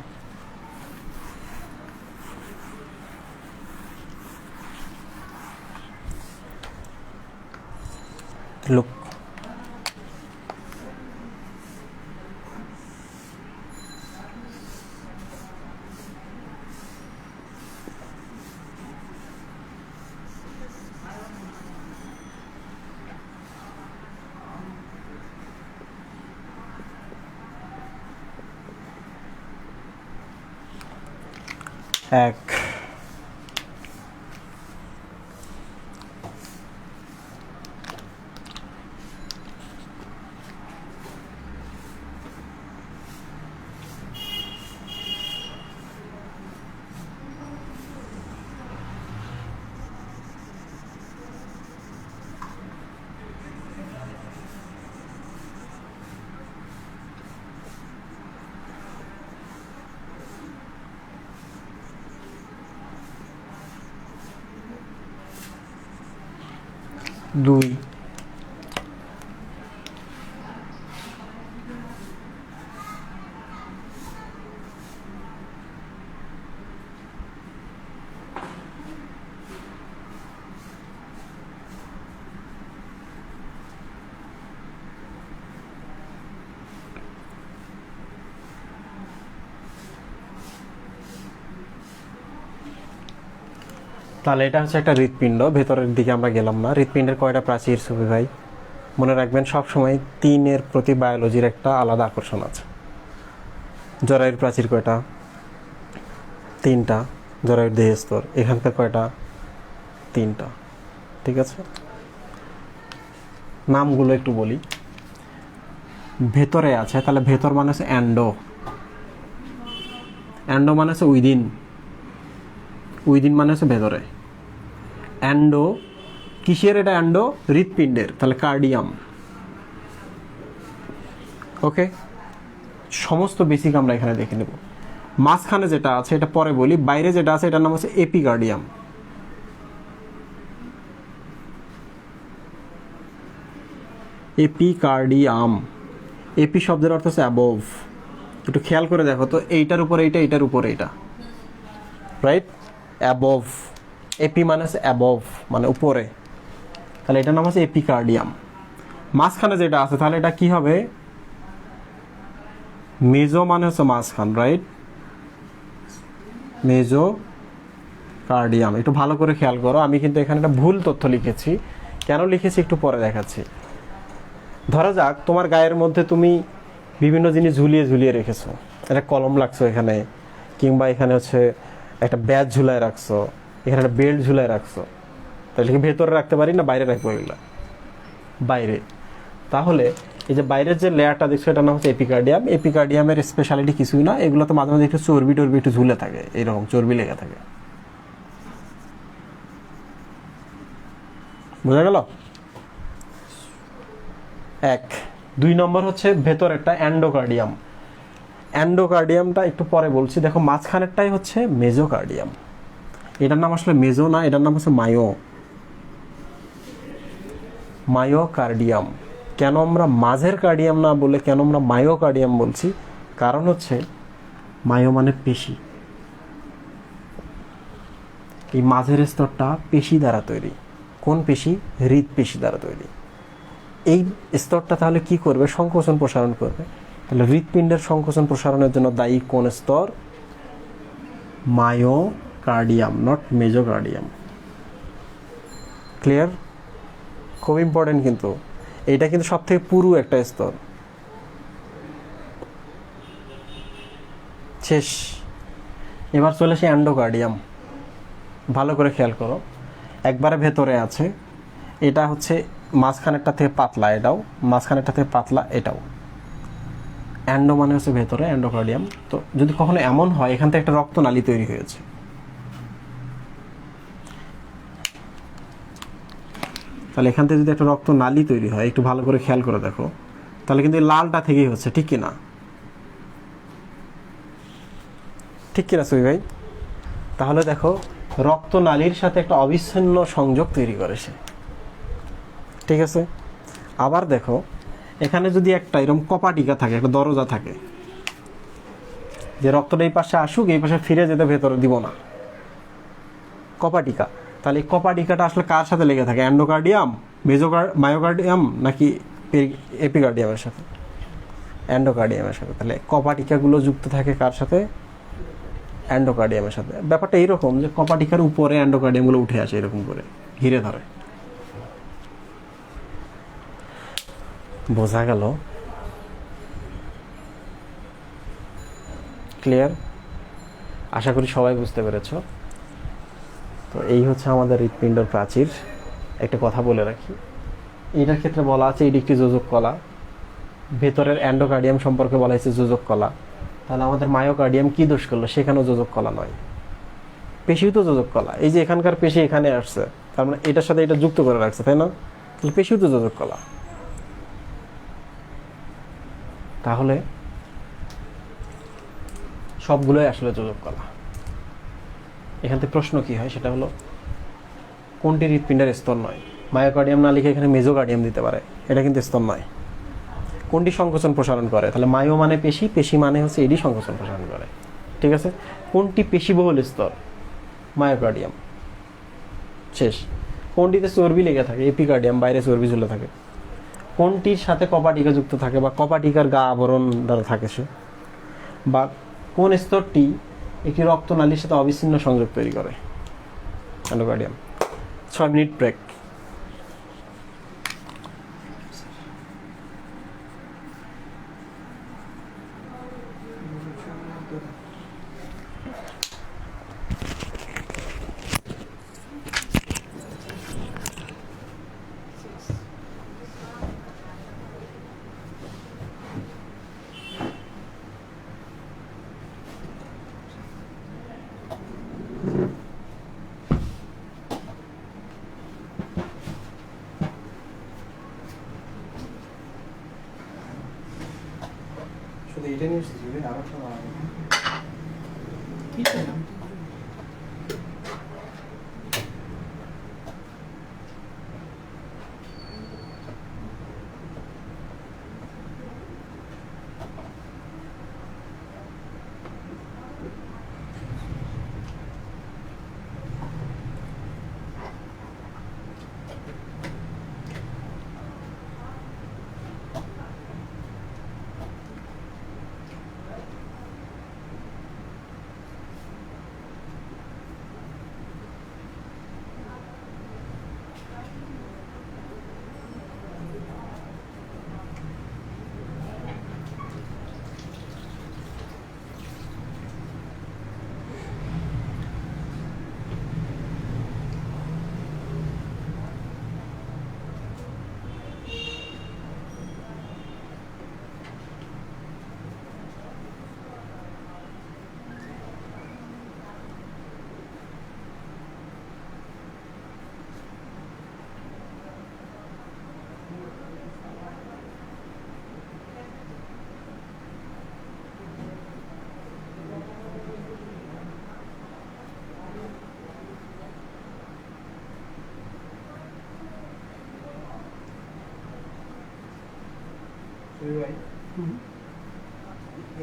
লুক, এক, দুই, তাহলে এটা হচ্ছে একটা হৃৎপিণ্ড, ভেতরের দিকে আমরা গেলাম না। হৃৎপিণ্ডের কয়টা প্রাচীর সুফি ভাই? মনে রাখবেন সবসময় 3-এর প্রতি বায়োলজির একটা আলাদা আকর্ষণ আছে। জরায়ুর প্রাচীর কয়টা? 3টা। জরায়ুর দেহস্তর এখানকার কয়টা? 3টা। ঠিক আছে, নামগুলো একটু বলি। ভেতরে আছে, তাহলে ভেতর মানে হচ্ছে অ্যান্ডো, অ্যান্ডো মানে হচ্ছে উইদিন, উইদিন মানে হচ্ছে ভেতরে। অ্যান্ডো কিসের? এটা অ্যান্ডো হৃৎপিণ্ডের, তাহলে কার্ডিয়াম। ওকে, সমস্ত বেসিক আমরা এখানে দেখে নেব। মাঝখানে যেটা আছে এটা পরে বলি, বাইরে যেটা আছে এটার নাম হচ্ছে এপিকার্ডিয়াম। এপিকার্ডিয়াম, এপি শব্দের অর্থ হচ্ছে অ্যাবোভ। একটু খেয়াল করে দেখো তো, এইটার উপরে এইটা, এইটার উপরে এটা, রাইট? অ্যাবোভ, এপি মানে হচ্ছে অ্যাবোভ মানে উপরে, তাহলে এটার নাম হচ্ছে এপিকার্ডিয়াম। মাঝখানে যেটা আছে তাহলে এটা কি হবে? মেজো মানে হচ্ছে মাঝখান, রাইট? মেজো কার্ডিয়াম। একটু ভালো করে খেয়াল করো, আমি কিন্তু এখানে একটা ভুল তথ্য লিখেছি। কেন লিখেছি একটু পরে দেখাচ্ছি। ধরা যাক তোমার গায়ের মধ্যে তুমি বিভিন্ন জিনিস ঝুলিয়ে ঝুলিয়ে রেখেছো, একটা কলম রাখছো এখানে, কিংবা এখানে হচ্ছে একটা ব্যাজ ঝুলায় রাখছো, এখানে একটা বেল্ট ঝুলায় রাখছো, তাহলে কি ভেতরে রাখতে পারি না বাইরে রাখবো? এগুলো বাইরে। তাহলে এই যে বাইরের যে লেয়ারটা দেখছো এটার নাম হচ্ছে এপিকার্ডিয়াম। এপিকার্ডিয়ামের স্পেশালিটি কিছুই না, এগুলো তো মাঝে মাঝে একটু চর্বি টর্বি একটু ঝুলে থাকে, এইরকম চর্বি লেগে থাকে। বোঝা গেল? 1। 2 নম্বর হচ্ছে ভেতর একটা অ্যান্ডোকার্ডিয়াম। অ্যান্ডোকার্ডিয়ামটা একটু পরে বলছি। দেখো মাঝখানেরটাই হচ্ছে মেজোকার্ডিয়াম। এটার নাম আসলে মেজো না, এটার নাম হচ্ছে মায়োকার্ডিয়াম। কেন আমরা মাঝের কার্ডিয়াম না বলে কেন আমরা মায়োকার্ডিয়াম বলছি? কারণ হচ্ছে মায়ো মানে পেশি, এই মাঝের স্তরটা পেশি দ্বারা তৈরি। কোন পেশি? হৃৎপেশি দ্বারা তৈরি। এই স্তরটা তাহলে কি করবে? সংকোচন প্রসারণ করবে। তাহলে হৃৎপিণ্ডের সংকোচন প্রসারণের জন্য দায়ী কোন স্তর? Myocardium, not mesocardium. ক্লিয়ার? খুব ইম্পর্টেন্ট কিন্তু এটা কিন্তু সব থেকে পুরু একটা স্তর। শেষ। এবার চলে আসে অ্যান্ডোকার্ডিয়াম। ভালো করে খেয়াল করো, একবারে ভেতরে আছে। এটা হচ্ছে মাঝখানেরটা থেকে পাতলা, এটাও মাঝখানেরটা থেকে পাতলা, এটাও। অ্যান্ডো মানে হচ্ছে ভেতরে, অ্যান্ডোকার্ডিয়াম। তো যদি কখনো এমন হয় এখান থেকে একটা রক্তনালী তৈরি হয়েছে, তাহলে এখান থেকে যদি একটা রক্তনালী তৈরি হয়, একটু ভালো করে খেয়াল করে দেখো, তাহলে কিন্তু এই লালটা থেকেই হচ্ছে, ঠিক কিনা? ঠিক কিনা সুই ভাই? তাহলে দেখো রক্তনালীর সাথে একটা অবিচ্ছিন্ন সংযোগ তৈরি করে সে, ঠিক আছে? আবার দেখো এখানে যদি একটা এরকম কপাটিকা থাকে, একটা দরজা থাকে, যে রক্তটা এই পাশে আসুক, এই পাশে ফিরে যেতে ভেতরে দিব না, কপাটিকা। তাহলে এই কপাটিকাটা আসলে কার সাথে লেগে থাকে? অ্যান্ডোকার্ডিয়াম, মায়োকার্ডিয়াম নাকি এপিকার্ডিয়ামের সাথে? অ্যান্ডোকার্ডিয়ামের সাথে। তাহলে কপাটিকাগুলো যুক্ত থাকে কার সাথে? অ্যান্ডোকার্ডিয়ামের সাথে। ব্যাপারটা এইরকম যে কপাটিকার উপরে অ্যান্ডোকার্ডিয়ামগুলো উঠে আসে এরকম করে, ঘিরে ধরে। বোঝা গেল? ক্লিয়ার? আশা করি সবাই বুঝতে পেরেছ। তো এই হচ্ছে আমাদের হৃৎপিণ্ডের প্রাচীর। একটা কথা বলে রাখি, এটার ক্ষেত্রে বলা আছে এটি একটি যোজক কলা। ভেতরের অ্যান্ডোকার্ডিয়াম সম্পর্কে বলা হয়েছে যোজক কলা। তাহলে আমাদের মায়োকার্ডিয়াম কি দোষ করলো? সেখানেও যোজক কলা নয়, পেশিও তো যোজক কলা। এই যে এখানকার পেশি এখানে আসছে, তার মানে এটার সাথে এটা যুক্ত করে রাখছে, তাই না? তাহলে পেশিও তো যোজক কলা। তাহলে সবগুলোই আসলে যোজক কলা। এখান থেকে প্রশ্ন কি হয় সেটা হলো কোনটি হৃৎপিণ্ডের স্তর নয়? মায়োকার্ডিয়াম না লিখে এখানে মেজোকার্ডিয়াম দিতে পারে, এটা কিন্তু স্তর নয়। কোনটি সংকোচন প্রসারণ করে? তাহলে মায়ো মানে পেশি, পেশি মানে হচ্ছে এডি সংকোচন প্রসারণ করে, ঠিক আছে? কোনটি পেশিবহুল স্তর? মায়োকার্ডিয়াম। শেষ। কোনটিতে চর্বি লেগে থাকে? এপিকার্ডিয়াম, বাইরে চর্বি ঝুলে থাকে। কোনটির সাথে কপাটিকা যুক্ত থাকে বা কপাটিকার গা আবরণ দ্বারা থাকে সে? বা কোন স্তরটি একটি রক্তনালীর সাথে অবিচ্ছিন্ন সংযোগ তৈরি করে? অ্যান্ডোকার্ডিয়াম। 6 minute break. শুধু এটা নিয়ে এসেছি, আর একটা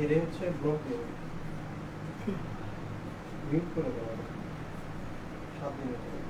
এরে হচ্ছে ব্লক মিউট করে দেওয়া 7 দিনের জন্য।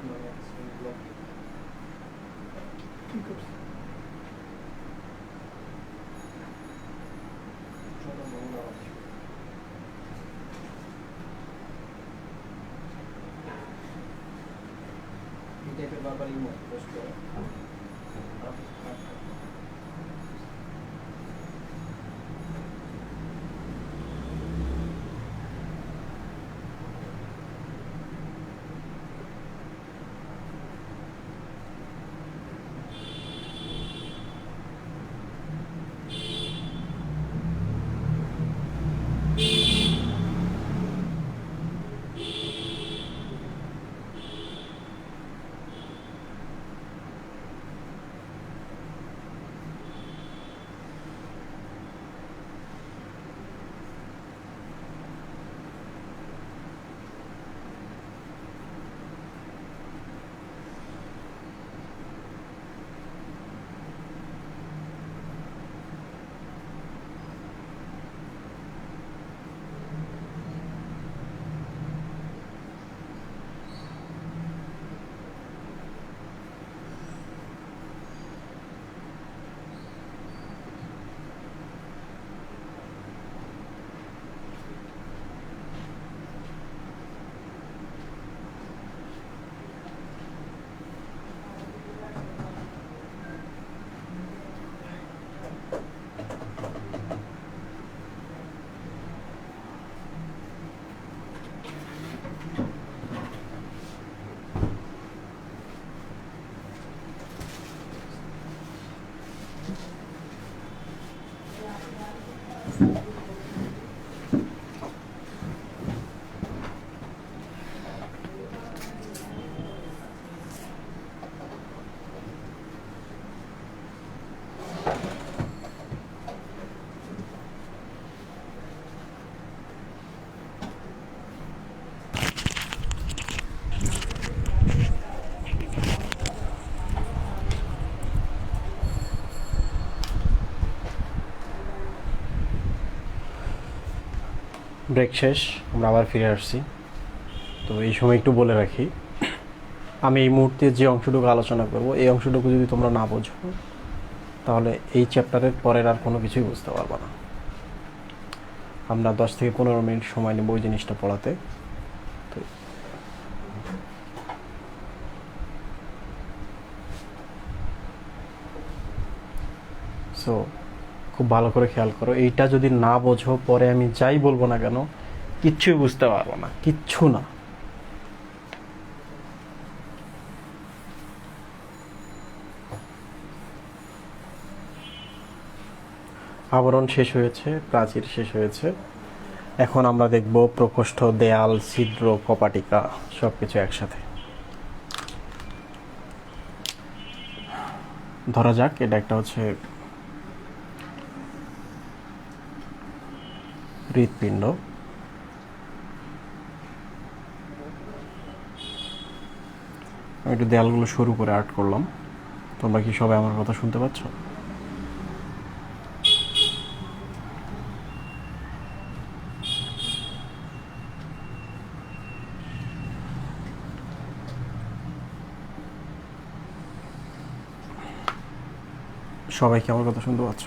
মানে ব্লক কি করছে? ছোট মহিলা আছে এই টাইপের বারবার ইমো পোস্ট করে ব্রেক শেষ, আমরা আবার ফিরে আসছি। তো এই সময় একটু বলে রাখি, আমি এই মুহূর্তে যে অংশটুকু আলোচনা করব এই অংশটুকু যদি তোমরা না বোঝো তাহলে এই চ্যাপ্টারের পরের আর কোনো কিছুই বুঝতে পারবে না। আমরা 10 থেকে 15 মিনিট সময় নেব ওই জিনিসটা পড়াতে। তো সো খুব ভালো করে খেয়াল করো, এইটা যদি না বোঝো পরে আমি যাই বলবো না কেন কিচ্ছুই বুঝতে পারবো না, কিচ্ছু না। আবরণ শেষ হয়েছে, প্রাচীর শেষ হয়েছে, এখন আমরা দেখব প্রকোষ্ঠ, দেয়াল, ছিদ্র, কপাটিকা সবকিছু একসাথে। ধরা যাক এটা একটা হচ্ছে হৃৎপিণ্ড। আমি একটু দেয়ালগুলো সরু করে আর্ট করলাম। তোমরা কি সবাই আমার কথা শুনতে পাচ্ছ? সবাই কি আমার কথা শুনতে পাচ্ছ?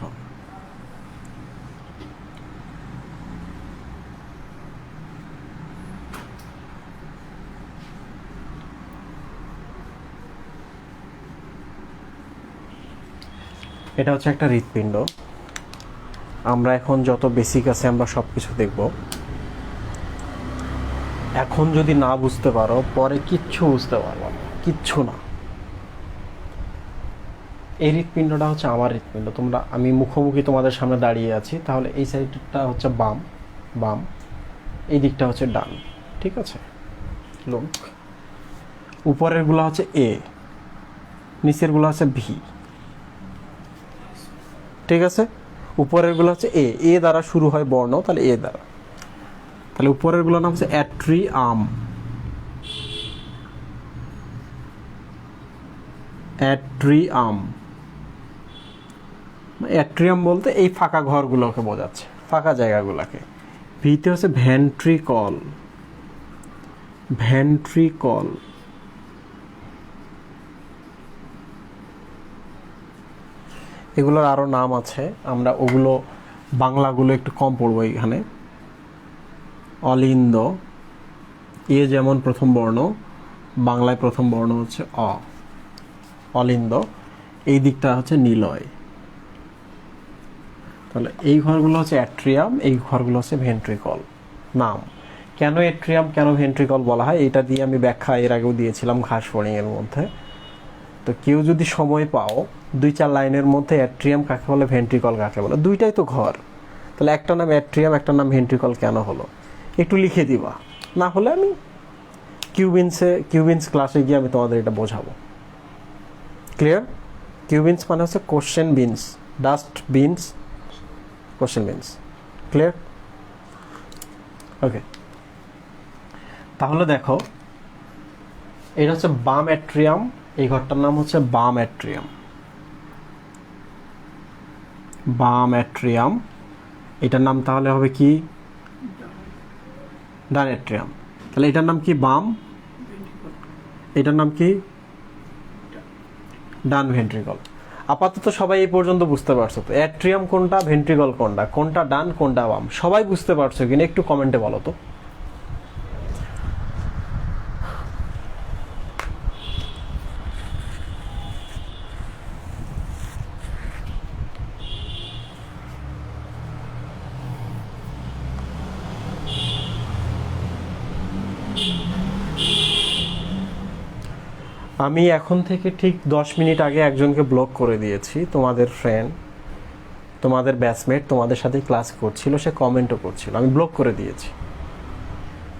এটা হচ্ছে একটা হৃৎপিণ্ড। আমরা এখন যত বেসিক আছে আমরা সব কিছু দেখব। এখন যদি না বুঝতে পারো পরে কিচ্ছু বুঝতে পারবো না, কিচ্ছু না। এই হৃৎপিণ্ডটা হচ্ছে আমার হৃৎপিণ্ড। আমি মুখোমুখি তোমাদের সামনে দাঁড়িয়ে আছি, তাহলে এই সাইডটা হচ্ছে বাম, এই দিকটা হচ্ছে ডান, ঠিক আছে? লোক উপরের গুলা হচ্ছে এ, নিচের গুলা হচ্ছে ভি, ঠিক আছে? উপরের গুলো হচ্ছে এ দ্বারা শুরু হয় বর্ণ, তাহলে এ দ্বারা। তাহলে উপরের গুলোর নাম হচ্ছে অ্যাট্রিয়াম। অ্যাট্রিয়াম বলতে এই ফাঁকা ঘরগুলোকে বোঝাচ্ছে, ফাঁকা জায়গাগুলোকে। ভিতে হচ্ছে ভেন্ট্রিকল। এগুলোর আরও নাম আছে, আমরা ওগুলো বাংলাগুলো একটু কম পড়বো এখানে। অলিন্দ, এ যেমন প্রথম বর্ণ, বাংলায় প্রথম বর্ণ হচ্ছে অ, অলিন্দ। এই দিকটা হচ্ছে নিলয়। তাহলে এই ঘরগুলো হচ্ছে অ্যাট্রিয়াম, এই ঘরগুলো হচ্ছে ভেন্ট্রিকল। নাম কেন অ্যাট্রিয়াম কেন ভেন্ট্রিকল বলা হয় এটা দিয়ে আমি ব্যাখ্যা এর আগেও দিয়েছিলাম ঘাস ফড়িং এর মধ্যে। তো কেউ যদি সময় পাও 2-4 লাইনের মধ্যে অ্যাট্রিয়াম কাকে বলে, ভেন্ট্রিকল কাকে বলে, দুইটাই তো ঘর, তাহলে একটা নাম অ্যাট্রিয়াম একটা নাম ভেন্ট্রিকল কেন হলো একটু লিখে দিবা, না হলে আমি কিউবিন্স ক্লাসে গিয়ে আমি তোমাদের এটা বোঝাবো। ক্লিয়ার? কিউবিন্স মানে হচ্ছে question bins, dustbins, question bins. Clear? Okay, তাহলে দেখো এটা হচ্ছে বাম অ্যাট্রিয়াম, এই ঘরটার নাম হচ্ছে বাম অ্যাট্রিয়াম। বাম অ্যাট্রিয়াম, এটার নাম তাহলে হবে কি? ডান অ্যাট্রিয়াম। তাহলে এটার নাম কি? বাম। এটার নাম কি? ডান ভেন্ট্রিকল। আপাতত সবাই এই পর্যন্ত বুঝতে পারছো তো অ্যাট্রিয়াম কোনটা, ভেন্ট্রিকল কোনটা, কোনটা ডান কোনটা বাম, সবাই বুঝতে পারছো কিনা একটু কমেন্টে বলো তো। আমি এখন থেকে ঠিক 10 মিনিট আগে একজনকে ব্লক করে দিয়েছি, তোমাদের ফ্রেন্ড, তোমাদের ব্যাচমেট, তোমাদের সাথে ক্লাস করছিল, সে কমেন্টও করছিল, আমি ব্লক করে দিয়েছি।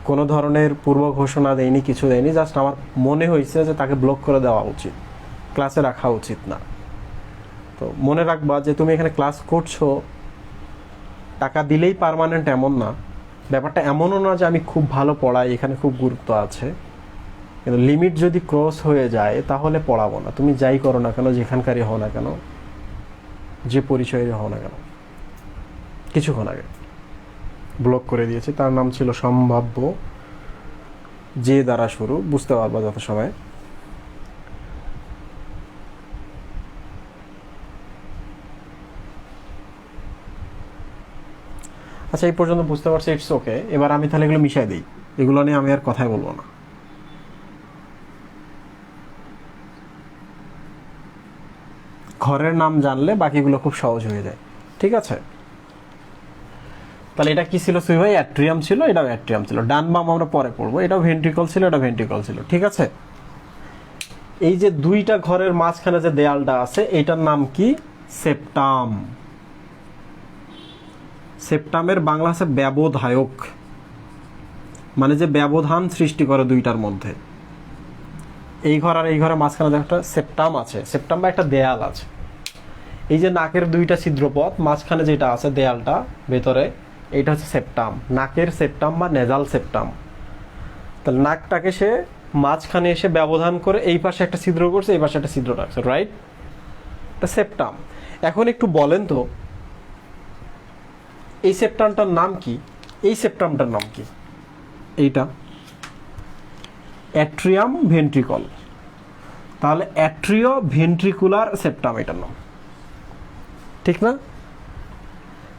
কোনো ধরনের পূর্ব ঘোষণা দেয়নি, কিছু দেয়নি, জাস্ট আমার মনে হয়েছে যে তাকে ব্লক করে দেওয়া উচিত, ক্লাসে রাখা উচিত না। তো মনে রাখবা যে তুমি এখানে ক্লাস করছো, টাকা দিলেই পার্মানেন্ট এমন না, ব্যাপারটা এমনও না যে আমি খুব ভালো পড়াই, এখানে খুব গুরুত্ব আছে, কিন্তু লিমিট যদি ক্রস হয়ে যায় তাহলে পড়াবো না। তুমি যাই করো না কেন, যেখানকারই হও না কেন, যে পরিচয়ের হও না কেন। কিছুক্ষণ আগে ব্লক করে দিয়েছে, তার নাম ছিল সম্ভাব্য, যে দ্বারা শুরু, বুঝতে পারবা যত সময়। আচ্ছা, এই পর্যন্ত বুঝতে পারছি, ইটস ওকে। এবার আমি তাহলে এগুলো মিশাই দিই, এগুলো নিয়ে আমি আর কথাই বলবো না। ঘরের নাম জানলে বাকিগুলো খুব সহজ হয়ে যায়, ঠিক আছে? তাহলে এটা কি ছিল সুই ভাই? অ্যাট্রিয়াম ছিল, এটাও অ্যাট্রিয়াম ছিল। ডান বাম আমরা পরে পড়বো। এটাও ভেন্ট্রিকল ছিল, এটা ভেন্ট্রিকল ছিল, ঠিক আছে? এই যে দুইটা ঘরের মাঝখানে যে দেয়ালটা আছে, এটার নাম কি? সেপ্টাম। সেপ্টামের বাংলা আছে ব্যবধায়ক, মানে যে ব্যবধান সৃষ্টি করে দুইটার মধ্যে। এই ঘর আর এই ঘরের মাঝখানে একটা সেপ্টাম আছে, সেপ্টাম বা একটা দেয়াল আছে। এই যে নাকের দুইটা ছিদ্রপথ, মাঝখানে যেটা আছে দেয়ালটা ভেতরে, এইটা হচ্ছে সেপ্টাম, নাকের সেপ্টাম বা নেজাল সেপ্টাম। তাহলে নাকটাকে সে মাঝখানে এসে ব্যবধান করে এই পাশে একটা ছিদ্র করছে, এই পাশে একটা ছিদ্র রাখছে, রাইট? এটা সেপ্টাম। এখন একটু বলেন তো এই সেপ্টামটার নাম কি? এই সেপ্টামটার নাম কি? এইটা অ্যাট্রিয়াম ভেন্ট্রিকল। তাহলে অ্যাট্রিও ভেন্ট্রিকুলার সেপ্টাম এটার নাম, ঠিক না?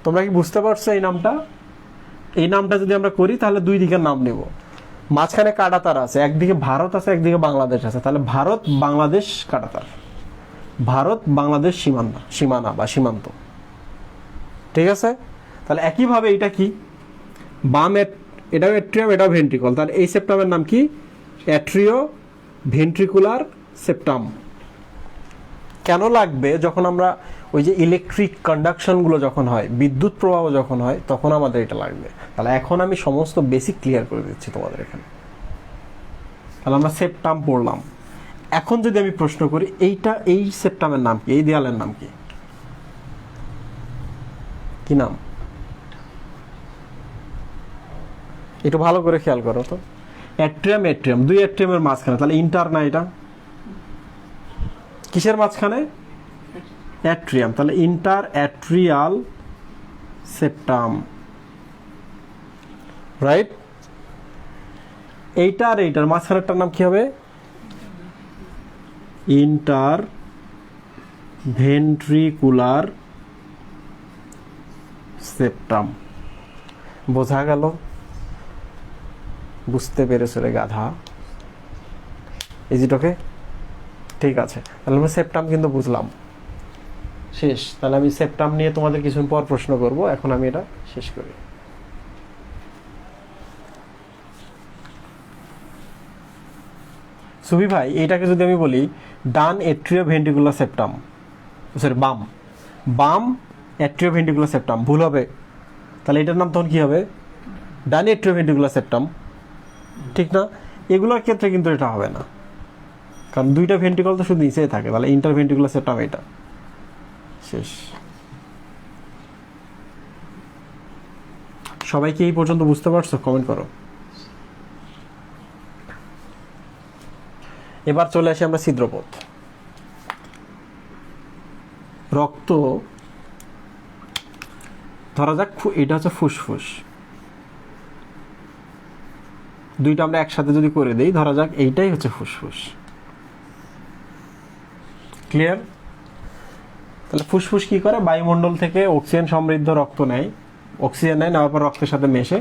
তোমরা কি বুঝতে পারছো এই নামটা? এই নামটা যদি আমরা করি তাহলে দুই দিকের নাম নেব, মাঝখানে কাঁটাতার আছে, একদিকে ভারত আছে একদিকে বাংলাদেশ আছে, তাহলে ভারত বাংলাদেশ কাঁটাতার, ভারত বাংলাদেশ সীমানা বা সীমান্ত, ঠিক আছে? তাহলে একইভাবে এটা কি? বাম, এটাও অ্যাট্রিয়াম, এটাও ভেন্ট্রিকল, তাহলে এই সেপ্টামের নাম কি? Atrio ventricular septum. কেন লাগবে? যখন আমরা ওই যে ইলেকট্রিক কন্ডাকশনগুলো যখন হয়, বিদ্যুৎ প্রবাহ যখন হয়, তখন আমাদের এটা লাগবে। তাহলে এখন আমি সমস্ত বেসিক ক্লিয়ার করে দিচ্ছি তোমাদের এখানে। তাহলে আমরা সেপ্টাম পড়লাম। এখন যদি আমি প্রশ্ন করি এই সেপ্টামের নাম কি? এই দেয়ালের নাম কি? কি নাম? একটু ভালো করে খেয়াল করো তো। অ্যাট্রিয়াম, অ্যাট্রিয়াম, দুই অ্যাট্রিয়ামের মাঝখানে, তাহলে ইন্টার না, এটা কিসের মাঝখানে? অ্যাট্রিয়াম, তাহলে ইন্টার অ্যাট্রিয়াল সেপ্টাম, রাইট? এইটা আর এইটার মাঝখানেরটার নাম কি হবে? Inter ventricular septum. বোঝা গেল? বুঝতে পেরেছো রে গাধা? ইজিটকে ঠিক আছে, তাহলে আমরা সেপ্টাম কিন্তু বুঝলাম। শেষ। তাহলে আমি সেপ্টাম নিয়ে তোমাদের কিছুক্ষণ পর প্রশ্ন করব, এখন আমি এটা শেষ করি। সুবি ভাই, এইটাকে যদি আমি বলি ডান এট্রিও ভেন্ট্রিকুলার সেপ্টাম, সরি বাম অ্যাট্রিও ভেন্ট্রিকুলার সেপ্টাম, ভুল হবে। তাহলে এটার নাম তখন কি হবে? ডান এট্রিও ভেন্ট্রিকুলার সেপ্টাম, ঠিক না? এগুলোর ক্ষেত্রে কিন্তু এটা হবে না, কারণ দুইটা ভেন্ট্রিকল তো শুধু নিচেই থাকে। তাহলে ইন্টার ভেন্ট্রিকুলার সেপ্টাম এটা। শেষ। সবাই কি এই পর্যন্ত বুঝতে পারছো? কমেন্ট করো। এবার চলে আসি আমরা ছিদ্রপথ। রক্ত, ধরা যাক এটা হচ্ছে ফুসফুস, দুইটা আমরা একসাথে যদি করে দেই, ধরা যাক এইটাই হচ্ছে ফুসফুস। ক্লিয়ার? তাহলে ফুসফুস কি করে? বায়ুমণ্ডল থেকে অক্সিজেন সমৃদ্ধ রক্ত নেয়, অক্সিজেন নেয়, নেওয়ার পর রক্তের সাথে মেশে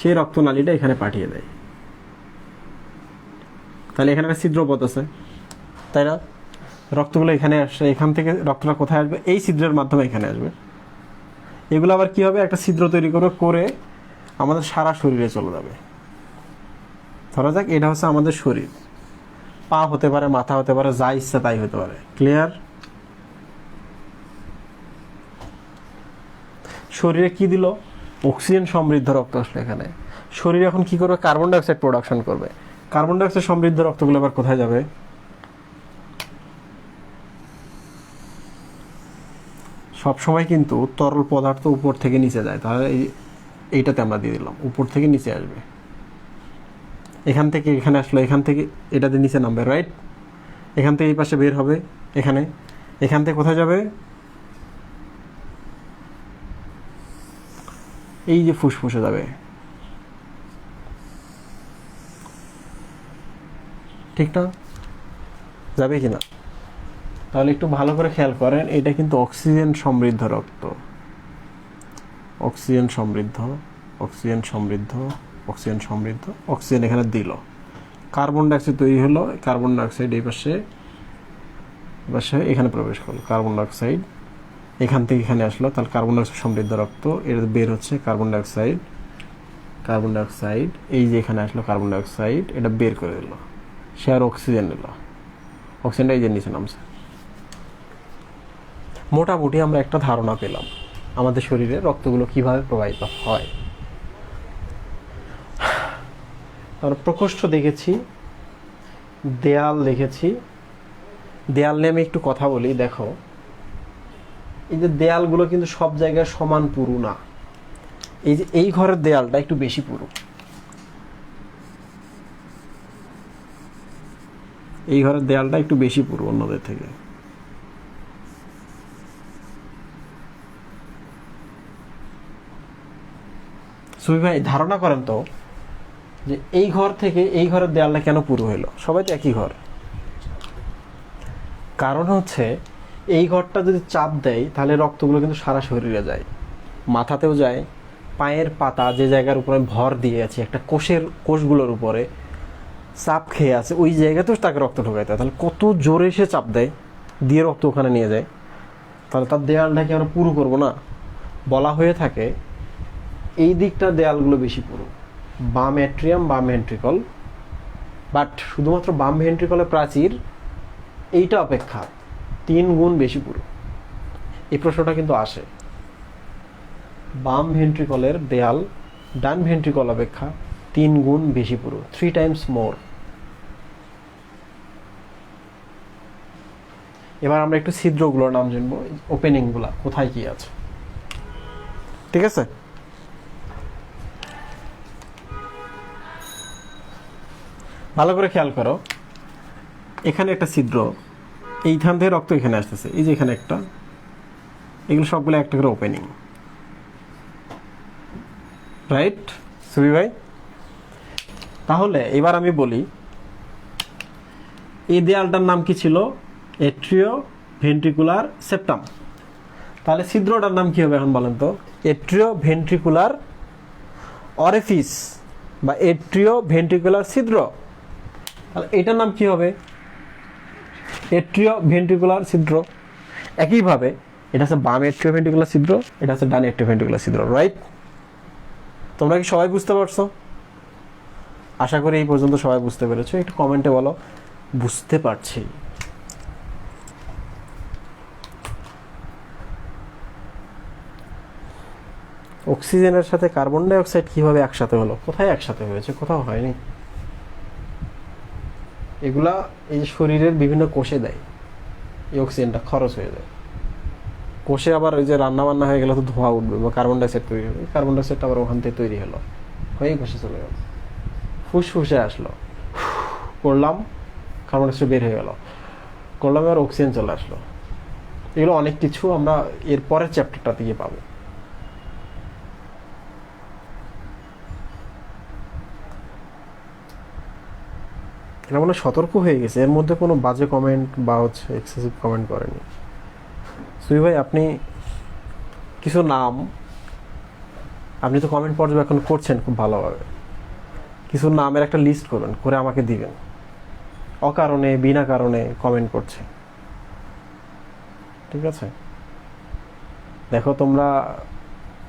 সেই রক্তনালীটা এখানে পাঠিয়ে দেয়। তাহলে এখানে একটা ছিদ্রপথ আছে, তাই না? রক্তগুলো এখানে আসছে, এখান থেকে রক্তটা কোথায় আসবে? এই ছিদ্রের মাধ্যমে এখানে আসবে। এগুলো আবার কি হবে? একটা ছিদ্র তৈরি করে আমাদের সারা শরীরে চলে যাবে। ধরা যাক এটা হচ্ছে আমাদের শরীর, পা হতে পারে, মাথা হতে পারে, যা ইচ্ছা তাই হতে পারে। ক্লিয়ার? শরীরে কি দিল? অক্সিজেন সমৃদ্ধ রক্ত আসলে এখানে। শরীর এখন কি করবে? কার্বন ডাইঅক্সাইড প্রোডাকশন করবে। কার্বন ডাইঅক্সাইড সমৃদ্ধ রক্তগুলো এবার কোথায় যাবে? সবসময় কিন্তু তরল পদার্থ উপর থেকে নিচে যায়, তাহলে এইটাতে আমরা দিয়ে দিলাম, উপর থেকে নিচে আসবে। এখান থেকে এখানে আসলো, এখান থেকে এটাতে নিচে নামবে, রাইট? এখান থেকে এই পাশে বের হবে, এখানে, এখান থেকে কোথায় যাবে? এই যে ফুসফুসে যাবে, ঠিক না? যাবে কি না? তাহলে একটু ভালো করে খেয়াল করেন, এটা কিন্তু অক্সিজেন সমৃদ্ধ রক্ত। অক্সিজেন সমৃদ্ধ, অক্সিজেন সমৃদ্ধ, অক্সিজেন সমৃদ্ধ, অক্সিজেন এখানে দিল, কার্বন ডাইঅক্সাইড তৈরি হলো, কার্বন ডাইঅক্সাইড এই পাশে এখানে প্রবেশ করলো, কার্বন ডাইঅক্সাইড এখান থেকে এখানে আসলো, তাহলে কার্বন ডাইঅক্সাইড সমৃদ্ধ রক্ত, এটা বের হচ্ছে কার্বন ডাইঅক্সাইড, কার্বন ডাইঅক্সাইড এই যে এখানে আসলো কার্বন ডাইঅক্সাইড, এটা বের করে দিল, সে আর অক্সিজেন নিল, অক্সিজেনটা এই যে নিচে নামছে। মোটামুটি আমরা একটা ধারণা পেলাম আমাদের শরীরে রক্তগুলো কিভাবে প্রবাহিত হয়। আমরা প্রকোষ্ঠ দেখেছি, দেয়াল দেখেছি। দেয়াল নিয়ে আমি একটু কথা বলি। দেখো, এই যে দেয়ালগুলো কিন্তু সব জায়গায় সমান পুরু না। এই যে এই ঘরের দেয়ালটা একটু বেশি পুরু, এই ঘরের দেয়ালটা একটু বেশি পুরু অন্যদের থেকে। সুবি ভাই, ধারণা করেন তো যে এই ঘর থেকে এই ঘরের দেয়ালটা কেন পুরু হইলো? সবাই তো একই ঘর। কারণ হচ্ছে এই ঘরটা যদি চাপ দেয় তাহলে রক্তগুলো কিন্তু সারা শরীরে যায়, মাথাতেও যায়, পায়ের পাতা যে জায়গার উপরে ভর দিয়ে আছে, একটা কোষগুলোর উপরে চাপ খেয়ে আছে, ওই জায়গাতেও তাকে রক্ত ঢোকাইতে হয়। তাহলে কত জোরে সে চাপ দেয়, দিয়ে রক্ত ওখানে নিয়ে যায়। তাহলে তার দেয়ালটাকে আমরা পুরু করবো না? বলা হয়ে থাকে এই দিকটা দেয়ালগুলো বেশি পুরু, বাম অ্যাট্রিয়াম, বাম ভেন্ট্রিকল। বাট শুধুমাত্র বাম ভেন্ট্রিকলের প্রাচীর এইটা অপেক্ষা 3 গুণ বেশি পুরু। এই প্রশ্নটা কিন্তু আসে। বাম ভেন্ট্রিকলের দেয়াল ডান ভেন্ট্রিকল অপেক্ষা 3 গুণ বেশি পুরু, 3 টাইমস মোর। এবার আমরা একটু ছিদ্রগুলোর নাম জানবো, ওপেনিংগুলা কোথায় কি আছে। ঠিক আছে? ভালো করে খেয়াল করো, এখানে একটা ছিদ্র, এইখান থেকে রক্ত এখানে আসতেছে, এই যে এখানে একটা, এগুলো সবগুলো একটা করে ওপেনিং, রাইট সুবি ভাই? তাহলে এবার আমি বলি এই দেয়ালটার নাম কি ছিল? এট্রিও ভেন্ট্রিকুলার সেপ্টাম। তাহলে ছিদ্রটার নাম কি হবে এখন বলেন তো? এট্রিও ভেন্ট্রিকুলার অরিফিস বা এট্রিও ভেন্ট্রিকুলার ছিদ্র। তাহলে এটার নাম কি হবে? এট্রিও ভেন্ট্রিকুলার ছিদ্র। একইভাবে এটা হচ্ছে বাম এট্রিও ভেন্ট্রিকুলার ছিদ্র, এটা হচ্ছে ডান এট্রিও ভেন্ট্রিকুলার ছিদ্র, রাইট? তোমরা কি সবাই বুঝতে পারছো? আশা করি এই পর্যন্ত সবাই বুঝতে পেরেছো। একটু কমেন্টে বলো বুঝতে পারছি। অক্সিজেনের সাথে কার্বন ডাই অক্সাইড কিভাবে একসাথে হলো? কোথায় একসাথে হয়েছে? কোথাও হয়নি। এগুলা এই যে শরীরের বিভিন্ন কোষে দেয়, এই অক্সিজেনটা খরচ হয়ে যায় কোষে। আবার ওই যে রান্না বান্না হয়ে গেলে তো ধোঁয়া উঠবে বা কার্বন ডাইঅক্সাইড তৈরি হবে, কার্বন ডাইঅক্সাইডটা আবার ওখান থেকে তৈরি হলো, হয়ে কোষে চলে গেল, ফুসফুসে আসলো, করলাম কার্বন ডাইঅক্সাইড বের হয়ে গেল, করলাম এবার অক্সিজেন চলে আসলো। এগুলো অনেক কিছু আমরা এর পরের চ্যাপ্টারটা দিয়ে পাবো। এরা মানে সতর্ক হয়ে গেছে, এর মধ্যে কোনো বাজে কমেন্ট বা হচ্ছে এক্সেসিভ কমেন্ট করেনি। সুই ভাই আপনি কিছু নাম, আপনি তো কমেন্ট পর্যবেক্ষণ করছেন খুব ভালোভাবে, কিছু নামের একটা লিস্ট করবেন, করে আমাকে দিবেন। অকারণে বিনা কারণে কমেন্ট করছে, ঠিক আছে? দেখো তোমরা,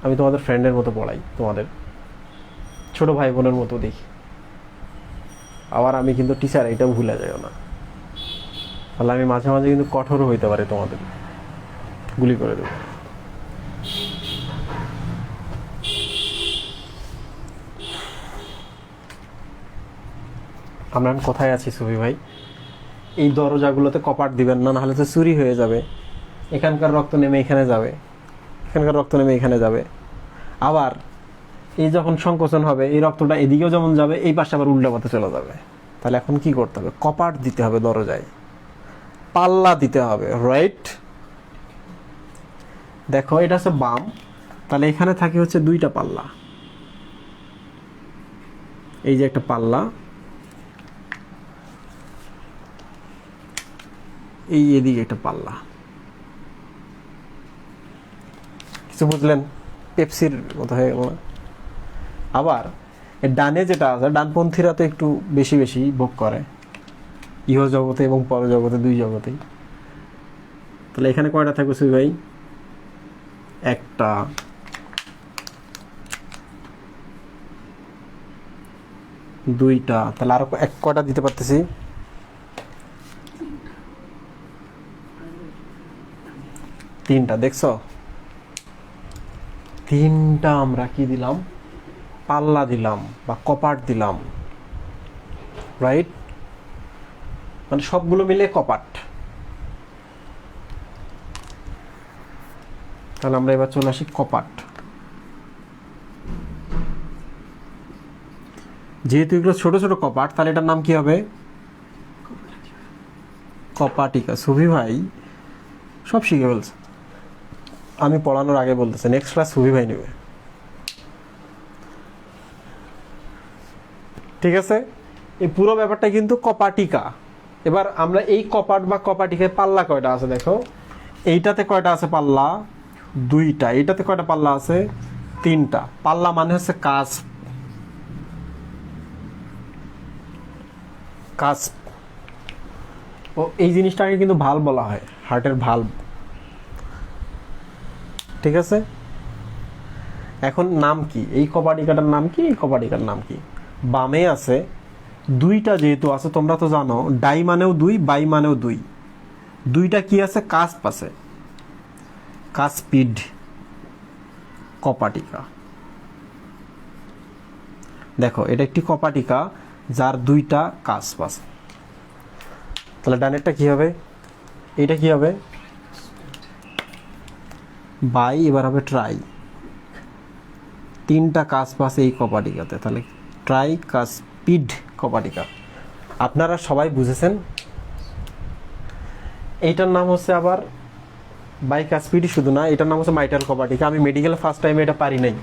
আমি তোমাদের ফ্রেন্ডের মতো পড়াই, তোমাদের ছোট ভাই বোনের মতো দেখি। আবার আমি কিন্তু টিচার, এটা ভুলে যাইও না। তাহলে আমি মাঝে মাঝে কিন্তু কঠোর হইতে পারি, তোমাদের গুলি করে দেবো। আমরা এখন কোথায় আছি সুফি ভাই? এই দরজাগুলোতে কপাট দিবেন না, নাহলে তো চুরি হয়ে যাবে। এখানকার রক্ত নেমে এখানে যাবে, এখানকার রক্ত নেমে এখানে যাবে। আবার এই যখন সংকোচন হবে, এই রক্তটা এদিকেও যেমন যাবে, এই পাশে আবার উল্টা পথে চলে যাবে। তাহলে এখন কি করতে হবে? কপাট দিতে হবে দরজায়, পাল্লা দিতে হবে, রাইট? দেখো এটা হচ্ছে বাম, তাহলে এখানে থাকে হচ্ছে দুইটা পাল্লা। এই যে একটা পাল্লা, এই এদিকে একটা পাল্লা। কিছু বুঝলেন? পেপসির মতো হয়ে গেল। আবার ডানে যেটা আছে, ডানপন্থীরা তো একটু বেশি বেশি ভোগ করে, ইহ জগতে এবং পরজগতে, দুই জগতেই। তাহলে এখানে কয়টা থাকবে সুই ভাই? একটা, দুইটা, তাহলে আরো এক কয়টা দিতে পারতেছি? তিনটা। দেখছো? তিনটা আমরা কি দিলাম? পাল্লা দিলাম বা কপাট দিলাম, রাইট? মানে সবগুলো মিলে কপাট। তাহলে আমরা এবার চলে আসি কপাট। যেহেতু এগুলো ছোট ছোট কপাট, তাহলে এটার নাম কি হবে? কপাটিকা। সুফি ভাই সব শিখে ফেলছে, আমি পড়ানোর আগে বলতেছে নেক্সট ক্লাস সুফি ভাই নেবে, ঠিক আছে? এই পুরো ব্যাপারটা কিন্তু কপাটিকা। এবার আমরা এই কপাট বা কপাটিকায় পাল্লা কয়টা আছে দেখো। এইটাতে কয়টা আছে পাল্লা? দুইটা। এইটাতে কয়টা পাল্লা আছে? তিনটা। পাল্লা মানে হচ্ছে কাস্প, কাস্প। ও এই জিনিসটাকে কিন্তু ভালভ বলা হয়, হার্টের ভালভ, ঠিক আছে? এখন নাম কি এই কপাটিকাটার নাম কি? এই কপাটিকার নাম কি? বামে আছে দুইটা, যেহেতু আছে তোমরা তো জানো ডাই মানেও দুই, বাই মানেও দুই। দুইটা কি আছে? কাস্প আছে, কাস্পিড কপাটিকা। দেখো এটা একটি কপাটিকা যার দুইটা কাস্প আছে। তাহলে ডানেরটা কি হবে? এটা কি হবে? বাই, এবার হবে ট্রাই। তিনটা কাস্প আছে এই কপাটিকাতে, তাহলে ট্রাই কাস্পিড কপাটিকা। আপনারা সবাই বুঝেছেন? এইটার নাম হচ্ছে আবার বাইকাস্পিডই শুধু না, এটার নাম হচ্ছে মাইটাল কপাটিকা। আমি মেডিকেল ফার্স্ট টাইমে এটা পারি নাই,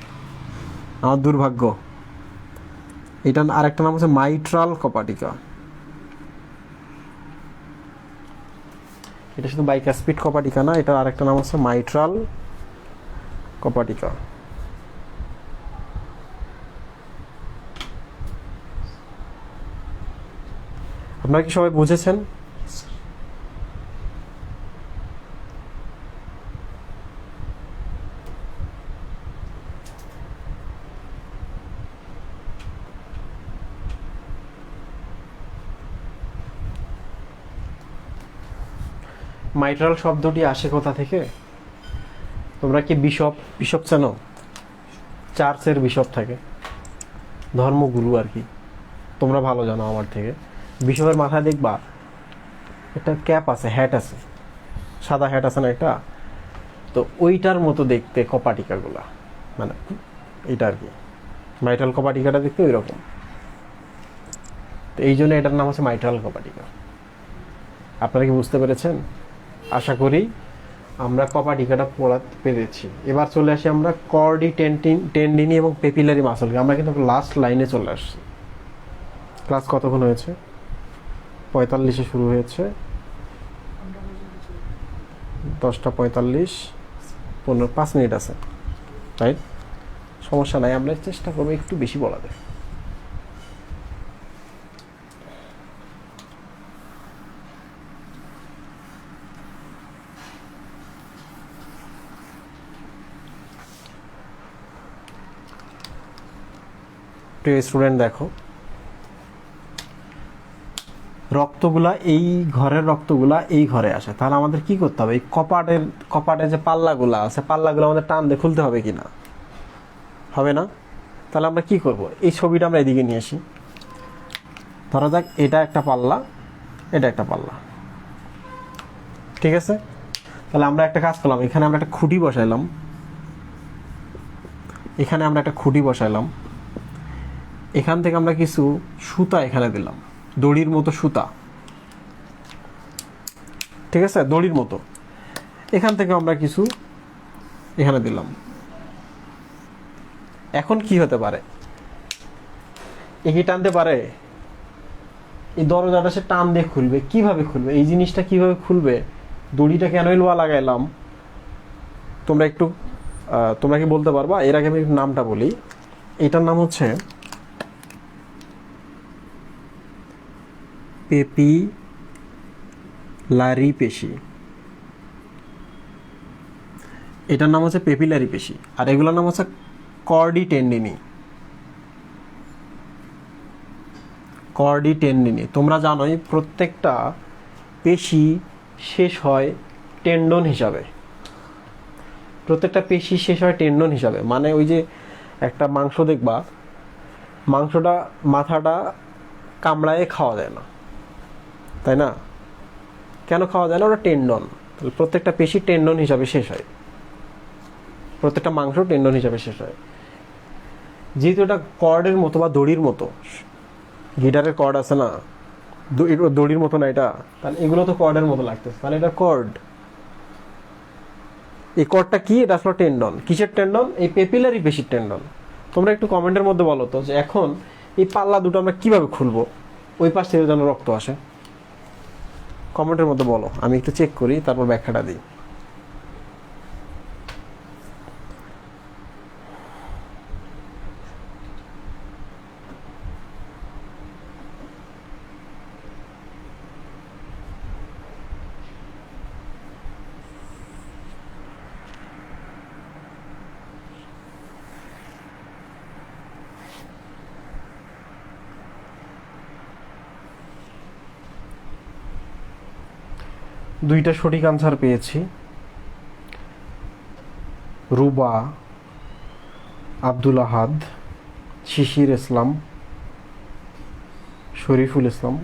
আমার দুর্ভাগ্য। এটার আরেকটা নাম হচ্ছে মাইট্রাল কপাটিকা। এটা শুধু বাইকাসপিড কপাটিকা না, এটা আরেকটা নাম হচ্ছে মাইট্রাল কপাটিকা। আপনারা কি সবাই বুঝেছেন? মাইট্রাল শব্দটি আসে কোথা থেকে? তোমরা কি বিশপ বিশপ চেনো? চার্চের বিশপ থাকে, ধর্মগুরু আর কি, তোমরা ভালো জানো আমার থেকে। বিশপের মাথায় দেখবা একটা ক্যাপ আছে, হ্যাট আছে, সাদা হ্যাট আছে না একটা, তো ওইটার মতো দেখতে কপাটিকাগুলা, মানে এটা আর কি মাইট্রাল কপাটিকাটা দেখতে ওই রকম। তো এই জন্য এটার নাম হচ্ছে মাইট্রাল কপাটিকা। আপনারা কি বুঝতে পেরেছেন? আশা করি আমরা কপাটিকাটা পড়াতে পেরেছি। এবার চলে আসি আমরা কর্ডি টেন্ডিনি এবং পেপিলারি মাসলকে। আমরা কিন্তু লাস্ট লাইনে চলে আসছি। ক্লাস কতক্ষণ হয়েছে? 45-এ শুরু হয়েছে, 10:45, 5 মিনিট আছে, রাইট? সমস্যা নাই, আমরা চেষ্টা করবো একটু বেশি বলা যায়। প্রিয় স্টুডেন্ট, দেখো রক্তগুলা এই ঘরের রক্তগুলা এই ঘরে আসে, তাহলে আমাদের কি করতে হবে? এই কপাটের যে পাল্লাগুলা আছে, পাল্লাগুলো আমাদের টান দিয়ে খুলতে হবে কি না? হবে না? তাহলে আমরা কি করব? এই ছবিটা আমরা এদিকে নিয়ে আসি। ধরা যাক এটা একটা পাল্লা, এটা একটা পাল্লা, ঠিক আছে? তাহলে আমরা একটা কাজ করলাম, এখানে আমরা একটা খুঁটি বসাইলাম, এখানে আমরা একটা খুঁটি বসাইলাম, এখান থেকে আমরা কিছু সুতা এখানে দিলাম, দড়ির মতো সুতা, ঠিক আছে? দড়ির মতো এখান থেকে আমরা কিছু এখানে দিলাম। এখন কি হতে পারে? এ কি টানতে পারে? এই দরজাটা সে টান দিয়ে খুলবে। কিভাবে খুলবে? এই জিনিসটা কিভাবে খুলবে? দড়িটা কেন লোয়া লাগাইলাম? তোমরা কি বলতে পারবা? এর আগে আমি নামটা বলি। এটার নাম হচ্ছে পেপিলারি পেশি। এটার নাম হচ্ছে পেপিলারি পেশি, আর এগুলোর নাম হচ্ছে কর্ডি টেন্ডিনি। কর্ডি টেন্ডিনি। তোমরা জানোই প্রত্যেকটা পেশি শেষ হয় টেন্ডন হিসাবে। প্রত্যেকটা পেশি শেষ হয় টেন্ডন হিসাবে, মানে ওই যে একটা মাংস দেখবা, মাংসটা মাথাটা কামড়ায় খাওয়া যায় না, তাই না? কেন খাওয়া যায় না? ওটা টেন্ডন। তাহলে প্রত্যেকটা পেশি টেন্ডন হিসাবে শেষ হয়, প্রত্যেকটা মাংস টেন্ডন হিসাবে শেষ হয়। যেহেতু এটা কর্ডের মতো বা দড়ির মতো, গিটারের কর্ড আছে না, দড়ির মতো না এটা, তাহলে এগুলো তো কর্ডের মতো লাগতেছে, তাহলে এটা কর্ড। এই কর্ডটা কি? এটা আসলে টেন্ডন। কিসের টেন্ডন? এই পেপিলারি পেশির টেন্ডন। তোমরা একটু কমেন্টের মধ্যে বলো তো যে এখন এই পাল্লা দুটো আমরা কিভাবে খুলবো ওই পাশ থেকে যেন রক্ত আসে। কমেন্টের মধ্যে বলো, আমি একটু চেক করি, তারপর ব্যাখ্যাটা দিই। দুইটা সঠিক আনসার পেয়েছি। রুবা, আব্দুল আহাদ, শিশির ইসলাম, শরীফুল ইসলাম,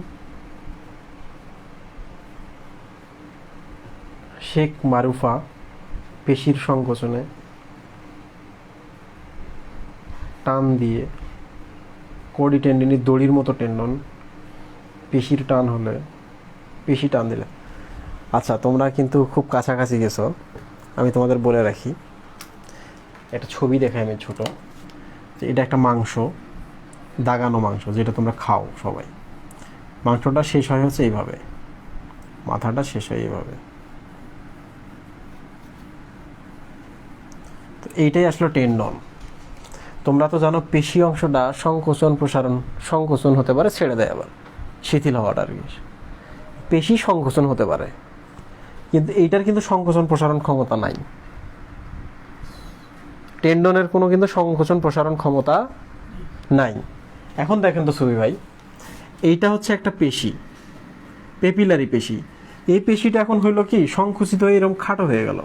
শেখ মারুফা। পেশির সংকোচনে টান দিয়ে, কর্ডি টেন্ডিনি দড়ির মতো টেন্ডন, পেশির টান হলে, পেশি টান দিলে। আচ্ছা, তোমরা কিন্তু খুব কাছাকাছি গেছো। আমি তোমাদের বলে রাখি, একটা ছবি দেখাই আমি ছোট, যে এটা একটা মাংস, দাগানো মাংস, যেটা তোমরা খাও সবাই। মাংসটা শেষ হয় হচ্ছে এইভাবে, মাথাটা শেষ হয় এইভাবে, এইটাই আসলে টেন্ডন। তোমরা তো জানো পেশি অংশটা সংকোচন প্রসারণ, সংকোচন হতে পারে, ছেড়ে দেয় আবার শিথিল হওয়াটা আর কি। পেশি সংকোচন হতে পারে, কিন্তু এইটার কিন্তু সংকোচন প্রসারণ ক্ষমতা নাই। টেন্ডনের কোনো কিন্তু সংকোচন প্রসারণ ক্ষমতা নাই। এখন দেখেন তো ছবি ভাই, এইটা হচ্ছে একটা পেশি, পেপিলারি পেশি। এই পেশিটা এখন হইলো কি সংকুচিত হয়ে এরকম খাটো হয়ে গেল,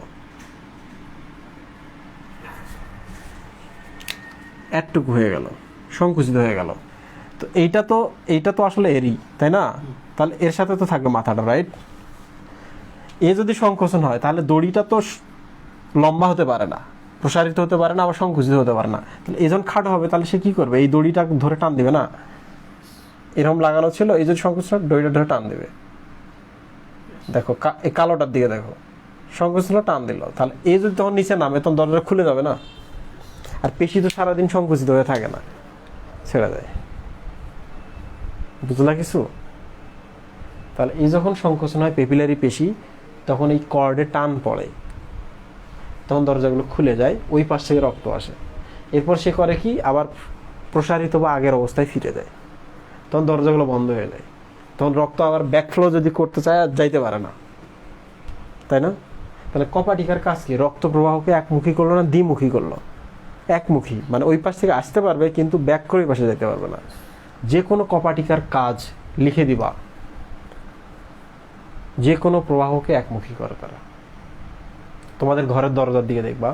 এতটুকু হয়ে গেল, সংকুচিত হয়ে গেল। তো এইটা তো আসলে এরই, তাই না? তাহলে এর সাথে তো থাকবে মাথাটা, রাইট? এ যদি সংকোচন হয় তাহলে দড়িটা তো লম্বা হতে পারে না, প্রসারিত হতে পারে না, আবার সংকুচিত হতে পারে না। তাহলে এজন খাটো হবে, তাহলে সে কি করবে? এই দড়িটা ধরে টান দিবে না? এরকম লাগানো ছিল, এই যদি সংকুচিত হয় দড়িটা ধরে টান দিবে। দেখো এই কালোটার দিকে দেখো, সংকুচিত টান দিল, তাহলে এই যদি তখন নিচে নামে তখন দরজা খুলে যাবে না? আর পেশি তো সারাদিন সংকুচিত হয়ে থাকে না, ছেড়ে দেয়। বুঝলা কিছু? তাহলে এই যখন সংকোচন হয় পেপিলারি পেশি, তখন এই কর্ডে টান পড়ে, তখন দরজাগুলো খুলে যায়, ওই পাশ থেকে রক্ত আসে। এরপর সে করে কি, আবার প্রসারিত বা আগের অবস্থায় ফিরে যায়, তখন দরজাগুলো বন্ধ হয়ে যায়। তখন রক্ত আবার ব্যাকফ্লো যদি করতে চায় আর যাইতে পারে না, তাই না? তাহলে কপাটিকার কাজ কি? রক্ত প্রবাহকে একমুখী করলো না দ্বিমুখী করলো? একমুখী, মানে ওই পাশ থেকে আসতে পারবে কিন্তু ব্যাক করে ওই পাশে যেতে পারবে না। যে কোনো কপাটিকার কাজ লিখে দিবা, যে কোনো প্রবাহকে একমুখী করে তারা। তোমাদের ঘরের দরজার দিকে দেখবা,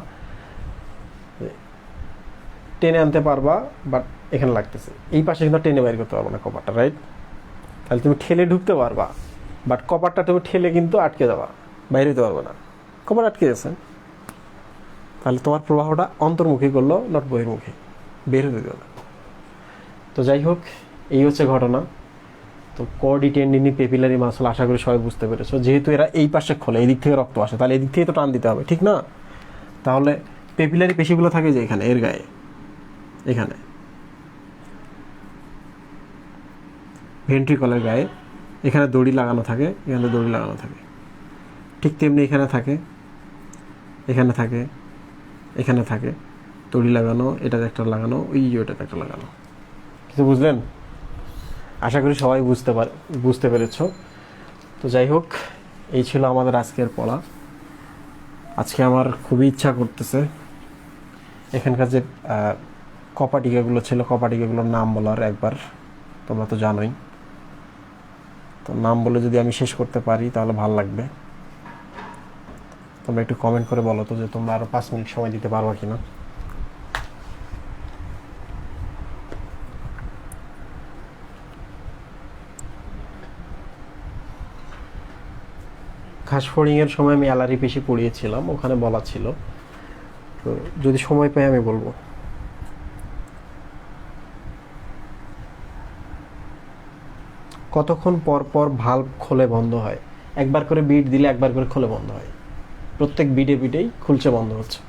টেনে আনতে পারবা, বাট এখানে লাগতেছে, এই পাশে কিন্তু টেনে বাইর করতে পারবো না কপারটা, রাইট? তাহলে তুমি ঠেলে ঢুকতে পারবা, বাট কপারটা তুমি ঠেলে কিন্তু আটকে যাবা, বাইরে হতে পারবে না, কপার আটকে গেছে। তাহলে তোমার প্রবাহটা অন্তর্মুখী করলো, নট বহির্মুখী, বের হতে দিল না। তো যাই হোক, এই হচ্ছে ঘটনা। তো কর্ডি, টেন্ডিনি, পেপিলারি মাসল, আশা করি সবাই বুঝতে পেরেছো। যেহেতু এরা এই পাশে খোলে, এই দিক থেকে রক্ত আসে, তাহলে এই দিক থেকে তো টান দিতে হবে, ঠিক না? তাহলে পেপিলারি পেশিগুলো থাকে যে এখানে, এর গায়ে, এখানে ভেন্ট্রিকলের গায়ে, এখানে দড়ি লাগানো থাকে, এখানে দড়ি লাগানো থাকে। ঠিক তেমনি এখানে থাকে, এখানে থাকে, এখানে থাকে দড়ি লাগানো, এটাতে একটা লাগানো, ওইটাতে একটা লাগানো। কিছু বুঝলেন? আশা করি সবাই বুঝতে পেরেছ। তো যাই হোক, এই ছিল আমাদের আজকের পড়া। আজকে আমার খুবই ইচ্ছা করতেছে এখানকার যে কপাটিকাগুলো ছিল, কপাটিকাগুলোর নাম বলার একবার। তোমরা তো জানোই, তো নাম বলে যদি আমি শেষ করতে পারি তাহলে ভালো লাগবে। তোমরা একটু কমেন্ট করে বলো তো যে তোমরা আরও 5 মিনিট সময় দিতে পারবা কিনা। ঘাসফড়িংয়ের সময় আমি অ্যালারি পেশি পড়িয়েছিলাম, ওখানে বলা ছিল, তো যদি সময় পাই আমি বলবো। কতক্ষণ পর পর ভালভ খোলে বন্ধ হয়? একবার করে বিট দিলে একবার করে খোলে বন্ধ হয়, প্রত্যেক বিটেই খুলছে বন্ধ হচ্ছে।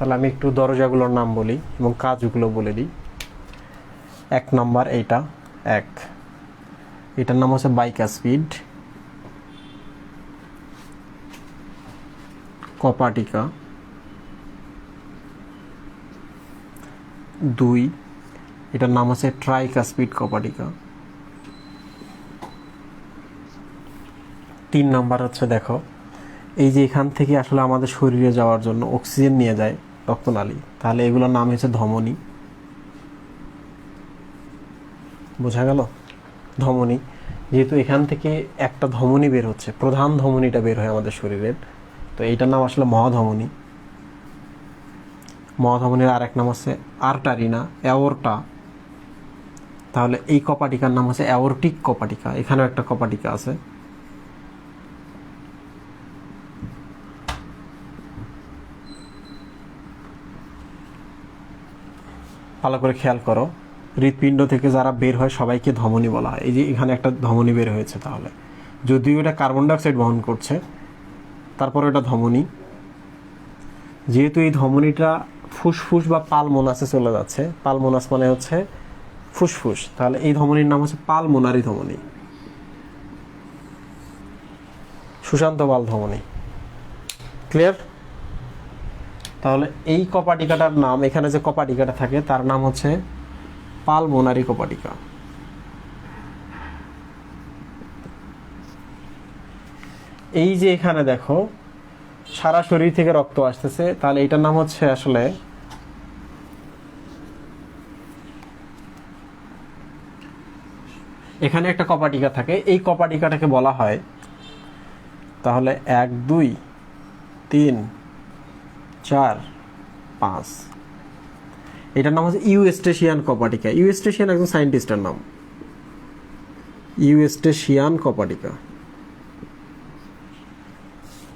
তাহলে আমি একটু দরজাগুলোর নাম বলি এবং কাজগুলো বলে দিই। 1 নম্বর এইটা, এটার নাম হচ্ছে বাইকাস্পিড, কপাটিকা। 2, এটার নাম হচ্ছে ট্রাইকাস্পিড কপাটিকা। 3 নাম্বার হচ্ছে, দেখো এই যে এখান থেকে আসলে আমাদের শরীরে যাওয়ার জন্য অক্সিজেন নিয়ে যায়, রক্তনালী, তাহলে এগুলোর নাম হচ্ছে ধমনী। বোঝা গেল? ধমনী, যেহেতু এখান থেকে একটা ধমনী বের হচ্ছে, প্রধান ধমনীটা বের হয় আমাদের শরীরের, তো এইটার নাম আসলে মহাধমনী। মহাধমনীর আর এক নাম হচ্ছে আর্টারি না অ্যাওর্টা। তাহলে এই কপাটিকার নাম হচ্ছে অ্যাওর্টিক কপাটিকা। এখানেও একটা কপাটিকা আছে। ভালো করে খেয়াল করো, হৃৎপিণ্ড থেকে যারা বের হয় সবাইকে ধমনী বলা হয়। এই যে এখানে একটা ধমনী বের হয়েছে, তাহলে যদিও এটা কার্বন ডাইঅক্সাইড বহন করছে, তারপর এটা ধমনী। যেহেতু এই ধমনীটা ফুসফুস বা পালমোনাসে চলে যাচ্ছে, পালমোনাস মানে হচ্ছে ফুসফুস, তাহলে এই ধমনীর নাম হচ্ছে পালমোনারি ধমনী, সুশান্ত পাল ধমনী। ক্লিয়ার? তাহলে এই কপাটিকাটার নাম, এখানে যে কপাটিকাটা থাকে তার নাম হচ্ছে পালমোনারি কপাটিকা। এই যে এখানে দেখো সারা শরীর থেকে রক্ত আসতেছে, তাহলে এটার নাম হচ্ছে আসলে এখানে একটা কপাটিকা থাকে, এই কপাটিকাটাকে বলা হয়, তাহলে 1 2 3 4 5, এটার নাম হচ্ছে ইউস্টেশিয়ান কপাটিকা। ইউস্টেশিয়ান একজন সায়েন্টিস্টের নাম, ইউস্টেশিয়ান কপাটিকা।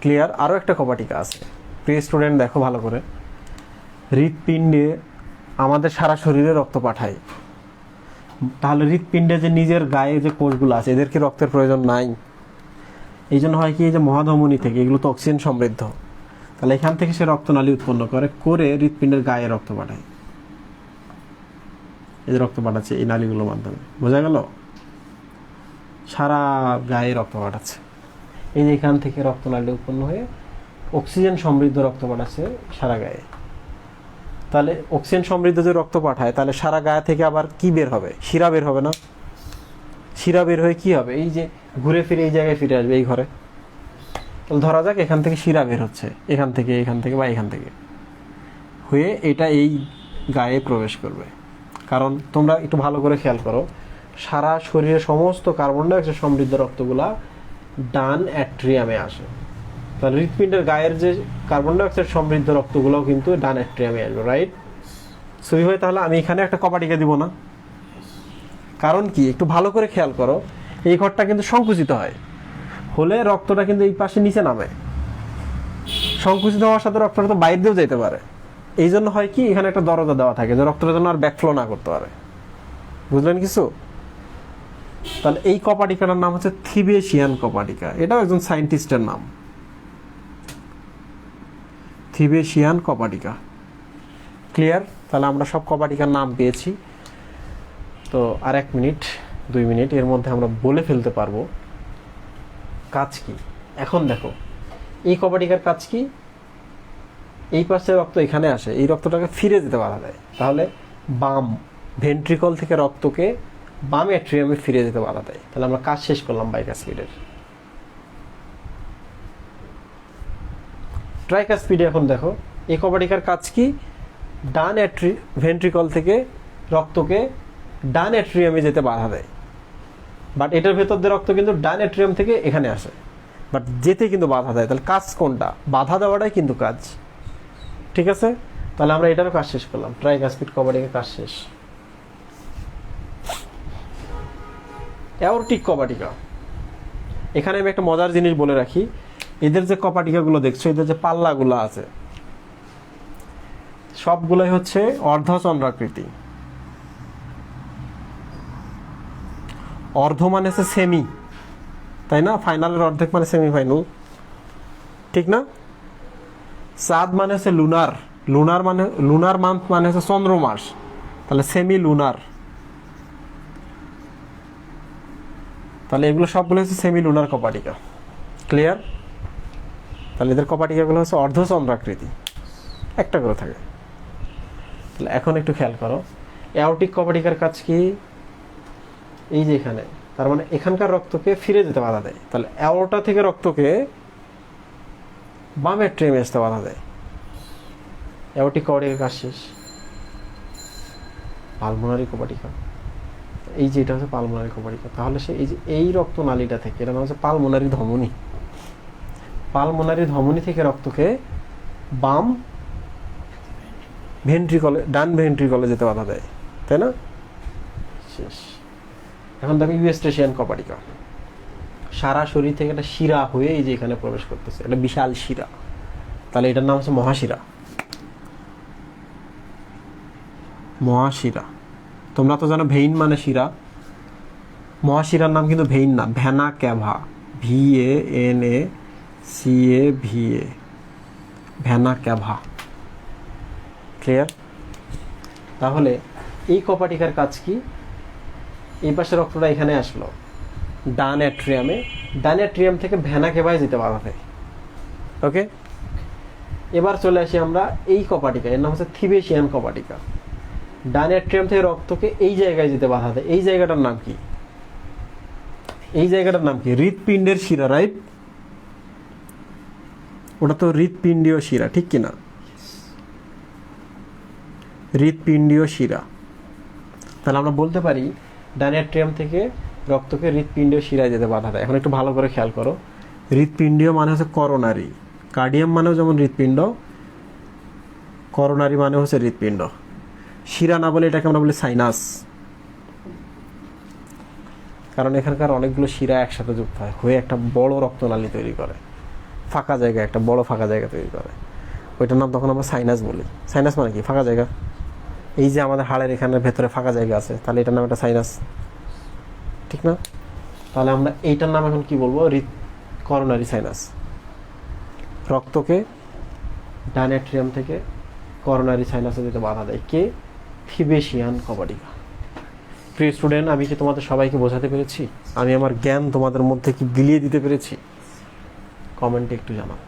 ক্লিয়ার? আরও একটা কপাটিকা আছে। প্রিয় স্টুডেন্ট দেখো ভালো করে, হৃৎপিণ্ডে আমাদের সারা শরীরে রক্ত পাঠায়, তাহলে হৃৎপিণ্ডে যে নিজের গায়ে যে কোষগুলো আছে এদেরকে রক্তের প্রয়োজন নাই। এই জন্য হয় কি, এই যে মহাধমনী থেকে, এগুলো তো অক্সিজেন সমৃদ্ধ, তাহলে এখান থেকে সে রক্তনালী উৎপন্ন করে হৃৎপিণ্ডের গায়ে রক্ত পাঠায়। এই যে রক্ত পাঠাচ্ছে এই নালীগুলোর মাধ্যমে, বোঝা গেল? সারা গায়ে রক্ত পাঠাচ্ছে। এই যে এখান থেকে রক্তনালী উৎপন্ন হয়ে অক্সিজেন সমৃদ্ধ রক্ত পাঠাচ্ছে সারা গায়ে। তাহলে অক্সিজেন সমৃদ্ধ যে রক্ত পাঠায়, তাহলে সারা গায়ে থেকে আবার কি বের হবে? শিরা বের হবে না? শিরা বের হয়ে কি হবে? এই যে ঘুরে ফিরে এই জায়গায় ফিরে আসবে, এই ঘরে। তাহলে ধরা যাক এখান থেকে শিরা বের হচ্ছে, এখান থেকে বা এখান থেকে হয়ে এটা এই গায়ে প্রবেশ করবে। কারণ তোমরা একটু ভালো করে খেয়াল করো, সারা শরীরে সমস্ত কার্বন ডাইঅক্সাইড সমৃদ্ধ রক্তগুলা ডান অ্যাট্রিয়ামে আসে। তাহলে হৃৎপিণ্ডের গায়ের যে কার্বন ডাইঅক্সাইড সমৃদ্ধ রক্তগুলোও কিন্তু ডান অ্যাট্রিয়ামে আসবে, রাইট? সই হয়। তাহলে আমি এখানে একটা কপাটিকা দিব না? কারণ কি, একটু ভালো করে খেয়াল করো, এই ঘরটা কিন্তু সংকুচিত হয়, হলে রক্তটা কিন্তু এই পাশে নিচে নামে। সংকুচিত হওয়ার সাথে রক্তটা তো বাইরে দিয়েও যেতে পারে। এই জন্য হয় কি, এখানে একটা দরজা দেওয়া থাকে যে রক্তটা যেন আর ব্যাকফ্লো না করতে পারে। বুঝলেন কিছু? তাহলে এই কপাটিকাটার নাম হচ্ছে থিবেশিয়ান কপাটিকা। এটাও একজন সায়েন্টিস্টের নাম, থিবেশিয়ান কপাটিকা। ক্লিয়ার? তাহলে আমরা সব কপাটিকার নাম পেয়েছি। তো আর 1 মিনিট 2 মিনিট এর মধ্যে আমরা বলে ফেলতে পারবো কাজ কি। এখন দেখো এই কপাটিকার কাজ কি, এই পাশে রক্ত এখানে আসে, এই রক্তটাকে ফিরে যেতে বাধা দেয়। তাহলে বাম ভেন্ট্রিকল থেকে রক্তকে বাম অ্যাট্রিয়ামে ফিরে যেতে বাধা দেয়। তাহলে আমরা কাজ শেষ করলাম বাইকাসপিডের। ট্রাইকাসপিডে এখন দেখো এই কপাটিকার কাজ কি, ডান ভেন্ট্রিকল থেকে রক্তকে ডান অ্যাট্রিয়ামে যেতে বাধা দেয়। বাট এটার ভেতর দিয়ে রক্ত কিন্তু ডান অ্যাট্রিয়াম থেকে এখানে আসে, বাট যেতে কিন্তু বাধা দেয়। তাহলে কাজ কোনটা? বাধা দেওয়াটাই কিন্তু কাজ। ঠিক আছে? তাহলে আমরা এটারও কাজ শেষ করলাম, ট্রাইকাসপিড কপাটিকার কাজ শেষ। অ্যাওর্টিক কপাটিকা, এখানে আমি একটা মজার জিনিস বলে রাখি, এদের যে কপাটিকাগুলো দেখছো, এদের যে পাল্লাগুলো আছে সবগুলোই হচ্ছে অর্ধচন্দ্রাকৃতি। অর্ধ মানে হচ্ছে সেমি, তাই না? ফাইনালের অর্ধেক মানে সেমিফাইনাল, ঠিক না? চাঁদ মানে হচ্ছে লুনার, লুনার মান্থ মানে হচ্ছে চন্দ্রমাস, তাহলে সেমি লুনার। তাহলে এগুলো সবগুলো হচ্ছে সেমি লুনার কপাটিকা। ক্লিয়ার? তাহলে এদের কপাটিকাগুলো হচ্ছে অর্ধচন্দ্রাকৃতি, একটা করে থাকে। তাহলে এখন একটু খেয়াল করো, অ্যাওর্টিক কপাটিকার কাজ কি? এই যে এখানে, তার মানে এখানকার রক্তকে ফিরে যেতে বাধা দেয়। তাহলে অ্যাওর্টা থেকে রক্তকে বাম অ্যাট্রিয়ামে আসতে বাধা দেয়। অ্যাওর্টিক কর্ডিকের কাজ শেষ, পালমোনারি কোপাটিকা, এই যে এটা হচ্ছে পালমোনারি কোপাটিকা। তাহলে সে এই যে এই রক্তনালীটা থেকে, এটা নাম হচ্ছে পালমোনারি ধমনী, পালমোনারি ধমনী থেকে রক্তকে বাম ভেন্ট্রিকলে, ডান ভেন্ট্রিকলে যেতে বাধা দেয়, তাই না? শেষ। এখন দেখো ইউস্ট্রেশিয়ান কোপাটিকা, সারা শরীর থেকে একটা শিরা হয়ে এই যে এখানে প্রবেশ করতেছে, এটা বিশাল শিরা, তাহলে এটার নাম হচ্ছে মহাশিরা। মহাশিরা, তোমরা তো জানো ভেইন মানে শিরা, মহাশিরার নাম কিন্তু ভেইন না, ভেনা ক্যাভা, VANACAVA, ভেনা ক্যাভা। ক্লিয়ার? তাহলে এই কপাটিকার কাজ কি? এই পাশে রক্তটা এখানে আসলো ডান অ্যাট্রিয়ামে, ডান অ্যাট্রিয়াম থেকে ভেনা ক্যাভায় যেতে বাধা দেয়। ওকে, এবার চলে আসি আমরা এই কপাটিকা, এর নাম হচ্ছে থিবেশিয়ান কপাটিকা। ডান অ্যাট্রিয়াম থেকে রক্তকে এই জায়গায় যেতে বাধা দেয়, এই জায়গাটার নাম কি? এই জায়গাটার নাম কি? হৃৎপিণ্ডের শিরা, রাইট? ওটা তো হৃৎপিণ্ডীয় শিরা, ঠিক কিনা? হৃৎপিণ্ডীয় শিরা। তাহলে আমরা বলতে পারি ডান অ্যাট্রিয়াম থেকে রক্তকে হৃৎপিণ্ডীয় শিরায় যেতে বাধা দেয়। এখন একটু ভালো করে খেয়াল করো, হৃৎপিণ্ডীয় মানে হচ্ছে করোনারি, কার্ডিয়াম মানেও যেমন হৃৎপিণ্ড, করোনারি মানে হচ্ছে হৃৎপিণ্ড। শিরা না বলে এটাকে আমরা বলি সাইনাস, কারণ এখানকার অনেকগুলো শিরা একসাথে যুক্ত হয় হয়ে একটা বড় রক্তনালী তৈরি করে, ফাঁকা জায়গা, একটা বড় ফাঁকা জায়গা তৈরি করে, ওইটার নাম তখন আমরা সাইনাস বলি। সাইনাস মানে কি? ফাঁকা জায়গা। এই যে আমাদের হাড়ের এখানে ভেতরে ফাঁকা জায়গা আছে, তাহলে এটার নাম একটা সাইনাস, ঠিক না? তাহলে আমরা এইটার নাম এখন কি বলবো? Coronary sinus. রক্তকে ডান অ্যাট্রিয়াম থেকে করোনারি সাইনাসে যেতে বাধা দেয় কে? থিবেশিয়ান কপাটিকা। প্রিয় স্টুডেন্ট, আমি কি তোমাদের সবাইকে বোঝাতে পেরেছি? আমি আমার জ্ঞান তোমাদের মধ্যে কি বিলিয়ে দিতে পেরেছি? কমেন্টে একটু জানাও।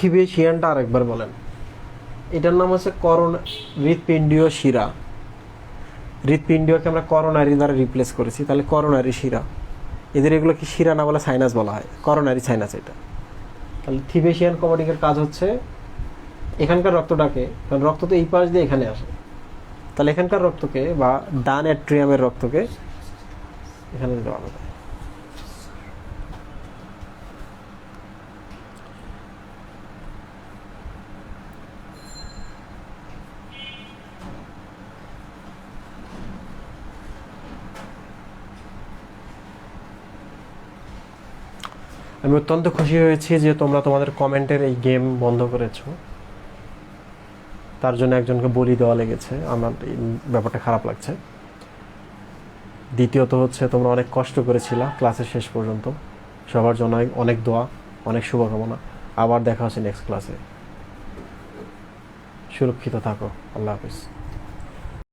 থিবেশিয়ানটা আরেকবার বলেন। এটার নাম হচ্ছে হৃৎপিণ্ডীয় শিরা। হৃৎপিণ্ডীয়কে আমরা করোনারি দ্বারা রিপ্লেস করেছি, তাহলে করোনারি শিরা। এদের এগুলো কি শিরা না বলে সাইনাস বলা হয়, করোনারি সাইনাস এটা। তাহলে থিবেশিয়ান কপাটিকার কাজ হচ্ছে এখানকার রক্তটাকে, কারণ রক্ত তো এই পাশ দিয়ে এখানে আসে, তাহলে এখানকার রক্তকে বা ডান অ্যাট্রিয়ামের রক্তকে এখানে যেতে বাধা দেয়। আমি অত্যন্ত খুশি হয়েছি যে তোমরা তোমাদের কমেন্টের এই গেম বন্ধ করেছো, তার জন্য একজনকে বলি দেওয়া লেগেছে, আমার এই ব্যাপারটা খারাপ লাগছে। দ্বিতীয়ত হচ্ছে তোমরা অনেক কষ্ট করেছিলা ক্লাসের শেষ পর্যন্ত, সবার জন্য অনেক দোয়া, অনেক শুভকামনা। আবার দেখা হচ্ছে নেক্সট ক্লাসে। সুরক্ষিত থাকো। আল্লাহ হাফিজ।